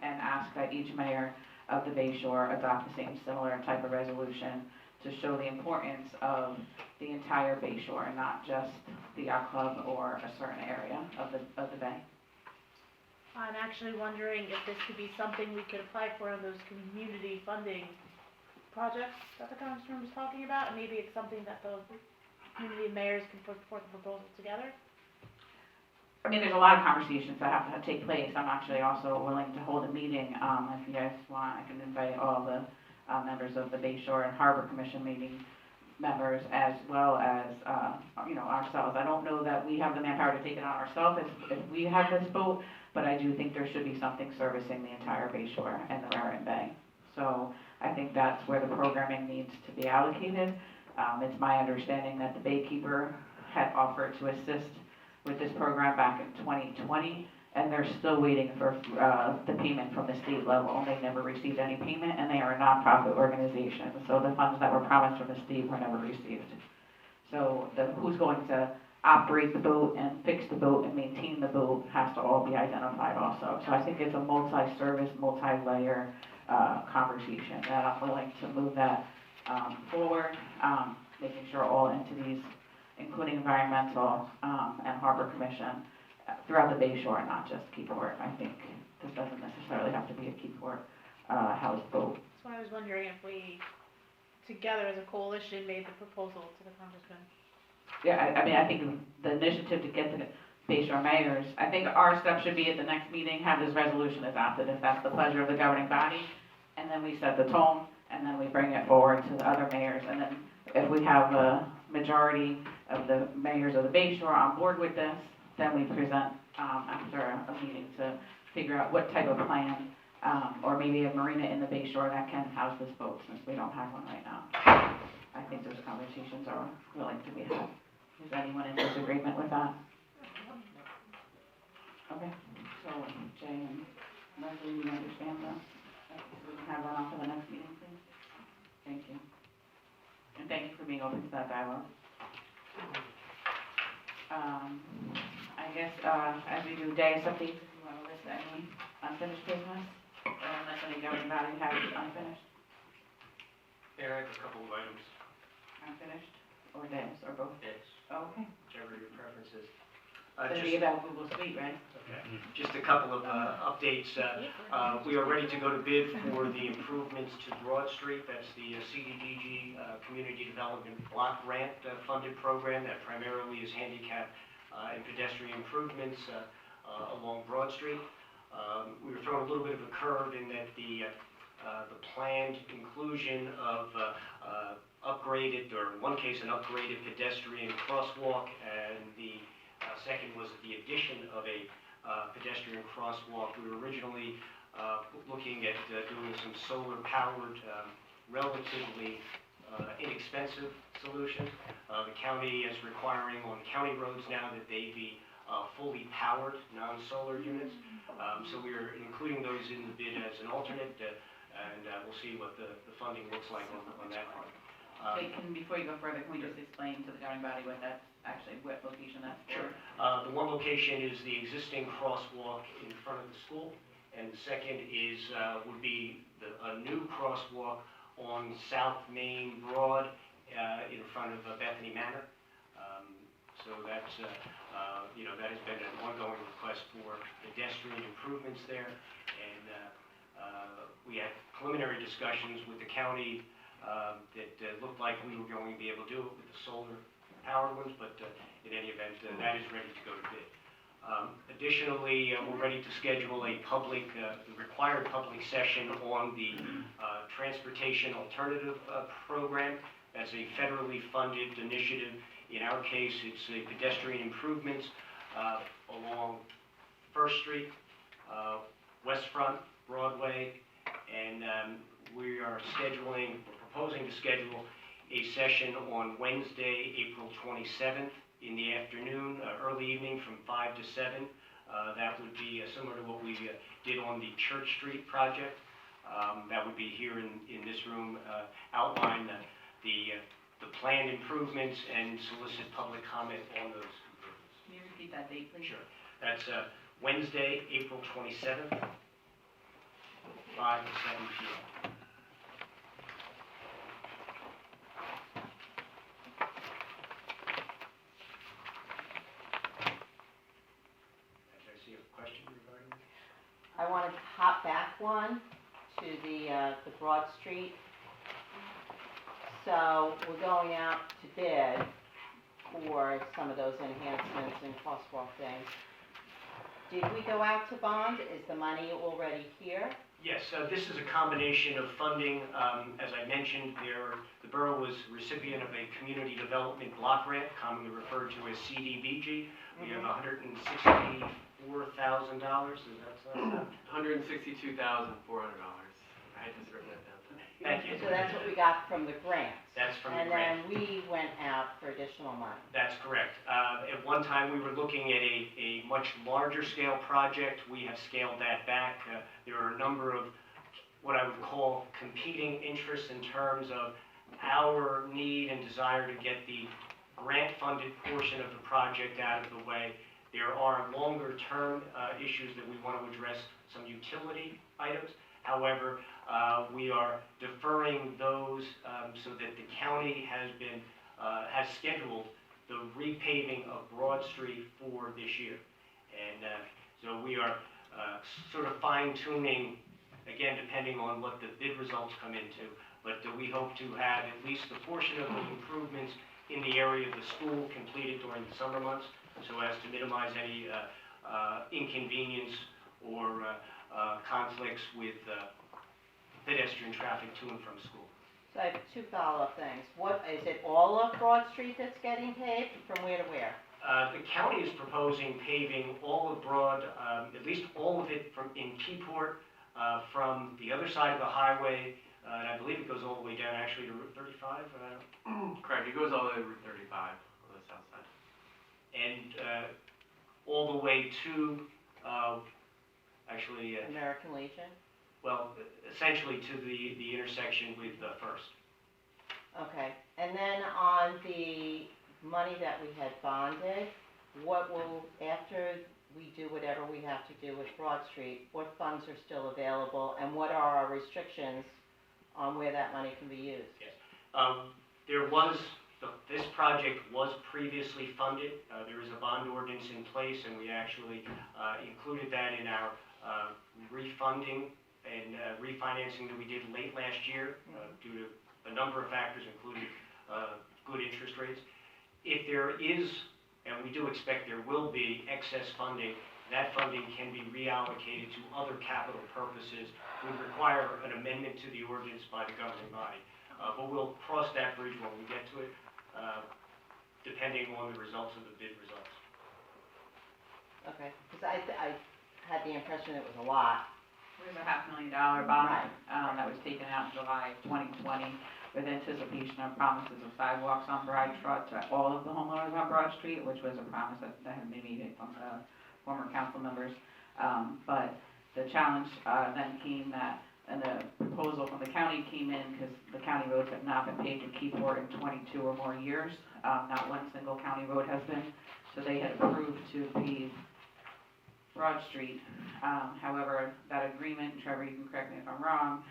and ask that each mayor of the Bay Shore adopt the same similar type of resolution to show the importance of the entire Bay Shore and not just the yacht club or a certain area of the bay. I'm actually wondering if this could be something we could apply for in those community funding projects that the congressman was talking about, and maybe it's something that the community mayors can put forth a proposal together. I mean, there's a lot of conversations that have to take place. I'm actually also willing to hold a meeting, if you guys want, I can invite all the, members of the Bay Shore and Harbor Commission meeting members, as well as, ourselves. I don't know that we have the manpower to take it on ourselves if we have this vote, but I do think there should be something servicing the entire Bay Shore and the Raritan Bay. So I think that's where the programming needs to be allocated. It's my understanding that the Baykeeper had offered to assist with this program back in 2020, and they're still waiting for the payment from the state level. They never received any payment, and they are a nonprofit organization, so the funds that were promised from the state were never received. So who's going to operate the boat and fix the boat and maintain the boat has to all be identified also. So I think it's a multi-service, multi-layer conversation that I'm willing to move that forward, making sure all entities, including environmental and harbor commission, throughout the Bay Shore, not just Keyport. I think this doesn't necessarily have to be a Keyport house boat. So I was wondering if we, together as a coalition, made the proposal to the congressman. Yeah, I mean, I think the initiative to get to the Bay Shore mayors, I think our step should be at the next meeting, have this resolution adopted, if that's the pleasure of the governing body, and then we set the tone, and then we bring it forward to the other mayors, and then if we have a majority of the mayors of the Bay Shore on board with this, then we present after a meeting to figure out what type of plan, or maybe a marina in the Bay Shore that can house this boat, since we don't have one right now. I think those conversations are willing to be had. Is anyone in disagreement with that? Okay, so Jay and Leslie, you understand that? We can have that on for the next meeting, please. Thank you. And thank you for being open to that dialogue. I guess, as we do day updates, if you want to list any unfinished business, or unless any governing body has unfinished, There, I have a couple of items. unfinished, or days, or both? Yes, Okay. whichever your preference is. So Just- be about Google Suite, right? Okay. Just a couple of updates. We are ready to go to bid for the improvements to Broad Street. That's the CDBG Community Development Block Grant funded program that primarily is handicap and pedestrian improvements along Broad Street. We were thrown a little bit of a curve in that the planned inclusion of upgraded, or in one case, an upgraded pedestrian crosswalk, and the second was the addition of a pedestrian crosswalk. We were originally looking at doing some solar-powered, relatively inexpensive solution. The county is requiring on county roads now that they be fully powered, non-solar units. So we are including those in the bid as an alternate, and we'll see what the funding looks like on that part. Wait, before you go further, can we just explain to the governing body what that's actually, what location that's for? Sure. The one location is the existing crosswalk in front of the school, and the second is, would be a new crosswalk on South Main Broad, in front of Bethany Manor. So that's, that has been an ongoing request for pedestrian improvements there, and we had preliminary discussions with the county that looked like we were going to be able to do it with the solar powered ones, but in any event, that is ready to go to bid. Additionally, we're ready to schedule a public, required public session on the Transportation Alternative Program. That's a federally funded initiative. In our case, it's a pedestrian improvements along First Street, West Front, Broadway, and we are scheduling, we're proposing to schedule a session on Wednesday, April 27th in the afternoon, early evening from 5 to 7. That would be similar to what we did on the Church Street project. That would be here in this room, outline the planned improvements and solicit public comment on those improvements. Can you repeat that date, please? Sure. That's Wednesday, April 27th, 5 to 7 p.m. Did I see a question regarding that? I wanted to hop back one to the Broad Street. So we're going out to bid for some of those enhancements and crosswalk things. Did we go out to bond? Is the money already here? Yes, this is a combination of funding. As I mentioned, the borough was recipient of a community development block grant, commonly referred to as CDBG. We have $164,000, is that so? $162,400. I had just written that down. Thank you. So that's what we got from the grants. That's from the And grant. then we went out for additional money. That's correct. At one time, we were looking at a much larger scale project. We have scaled that back. There are a number of what I would call competing interests in terms of our need and desire to get the grant-funded portion of the project out of the way. There are longer-term issues that we want to address, some utility items. However, we are deferring those so that the county has scheduled the repaving of Broad Street for this year. And so we are sort of fine-tuning, again, depending on what the bid results come into, but we hope to have at least a portion of the improvements in the area of the school completed during the summer months, so as to minimize any inconvenience or conflicts with pedestrian traffic to and from school. So I have two follow-up things. What, is it all of Broad Street that's getting paved? From where to where? The county is proposing paving all of Broad, at least all of it in Keyport, from the other side of the highway, and I believe it goes all the way down actually to Route 35. Correct, it goes all the way to Route 35 on the south side. And all the way to, actually, American Legion? well, essentially to the intersection with First. Okay. And then on the money that we had bonded, what will, after we do whatever we have to do with Broad Street, what funds are still available and what are our restrictions on where that money can be used? Yes. There was, this project was previously funded. There is a bond ordinance in place, and we actually included that in our refunding and refinancing that we did late last year due to a number of factors, including good interest rates. If there is, and we do expect there will be, excess funding, that funding can be reallocated to other capital purposes. Would require an amendment to the ordinance by the governing body. But we'll cross that bridge when we get to it, depending on the results of the bid results. Okay, because I had the impression it was a lot. We have a $500,000 bond, that was taken out in July 2020 with anticipation of promises of sidewalks on Broad Street to all of the homeowners on Broad Street, which was a promise that had been made from the former council members. But the challenge then came that, and the proposal from the county came in because the county roads have not been paved in Keyport in 22 or more years. Not one single county road has been. So they had approved to pave Broad Street. However, that agreement, Trevor, you can correct me if I'm wrong,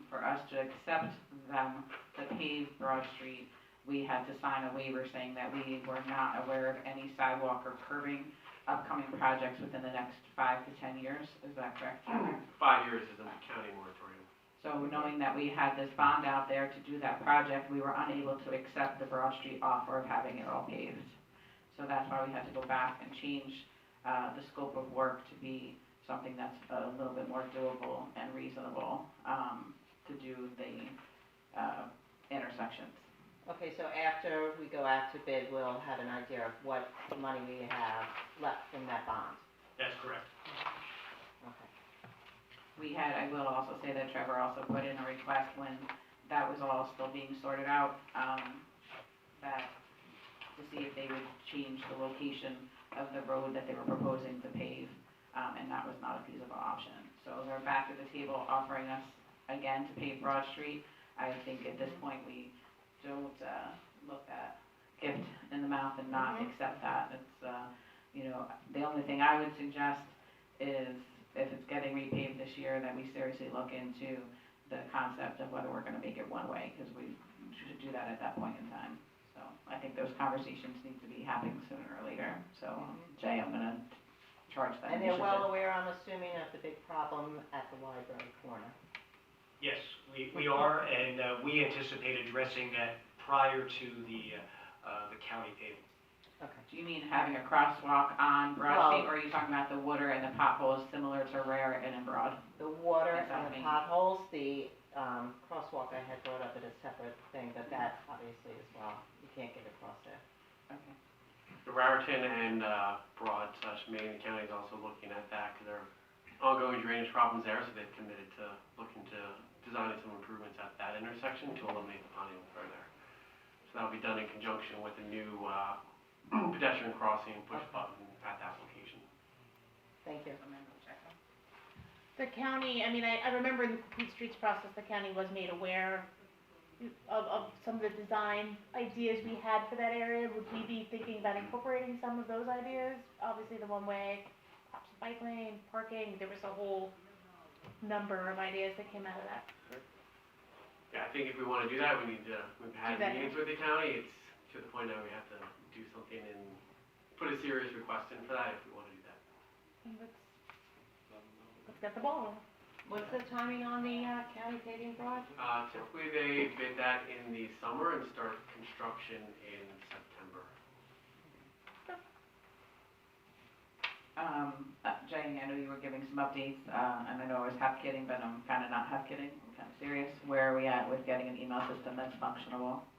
for us to accept them to pave Broad Street, we had to sign a waiver saying that we were not aware of any sidewalk or curbing upcoming projects within the next 5 to 10 years. Is that correct, Trevor? 5 years is a county moratorium. So knowing that we had this bond out there to do that project, we were unable to accept the Broad Street offer of having it all paved. So that's why we had to go back and change the scope of work to be something that's a little bit more doable and reasonable to do the intersections. Okay, so after we go out to bid, we'll have an idea of what money we have left from that bond. That's correct. Okay. We had, I will also say that Trevor also put in a request when that was all still being sorted out, that, to see if they would change the location of the road that they were proposing to pave, and that was not a feasible option. So they're back at the table offering us again to pave Broad Street. I think at this point, we don't, look at gift in the mouth and not accept that. It's, you know, the only thing I would suggest is if it's getting repaved this year, that we seriously look into the concept of whether we're gonna make it one way, because we should do that at that point in time. So I think those conversations need to be happening sooner or later. So Jay, I'm gonna charge that And they're initiative. well aware, I'm assuming, of the big problem at the library corner. Yes, we are, and we anticipate addressing that prior to the county paving. Okay. Do you mean having a crosswalk on Broad Well- Street, or are you talking about the water and the potholes similar to Rare and in Broad? The water and the Exactly. potholes, the crosswalk I had brought up at a separate thing, but that obviously as well, you can't get across there. Okay. The Raritan and Broad/Main County is also looking at that, because there are ongoing drainage problems there, so they've committed to looking to designing some improvements at that intersection to eliminate the ponding further. So that'll be done in conjunction with a new pedestrian crossing push button at that location. Thank you. The county, I mean, I remember in the Complete Streets process, the county was made aware of some of the design ideas we had for that area. Would we be thinking about incorporating some of those ideas? Obviously, the one-way, perhaps bike lane, parking, there was a whole number of ideas that came out of that. Yeah, I think if we want to do that, we've had Do that. meetings with the county, it's to the point now we have to do something and put a serious request in for that if we want to do that. And let's get the ball rolling. What's the timing on the county paving project? Typically they bid that in the summer and start construction in September. Jay, I know you were giving some updates, and I know I was half kidding, but I'm kinda not half kidding, I'm kinda serious. Where are we at with getting an email system that's functional?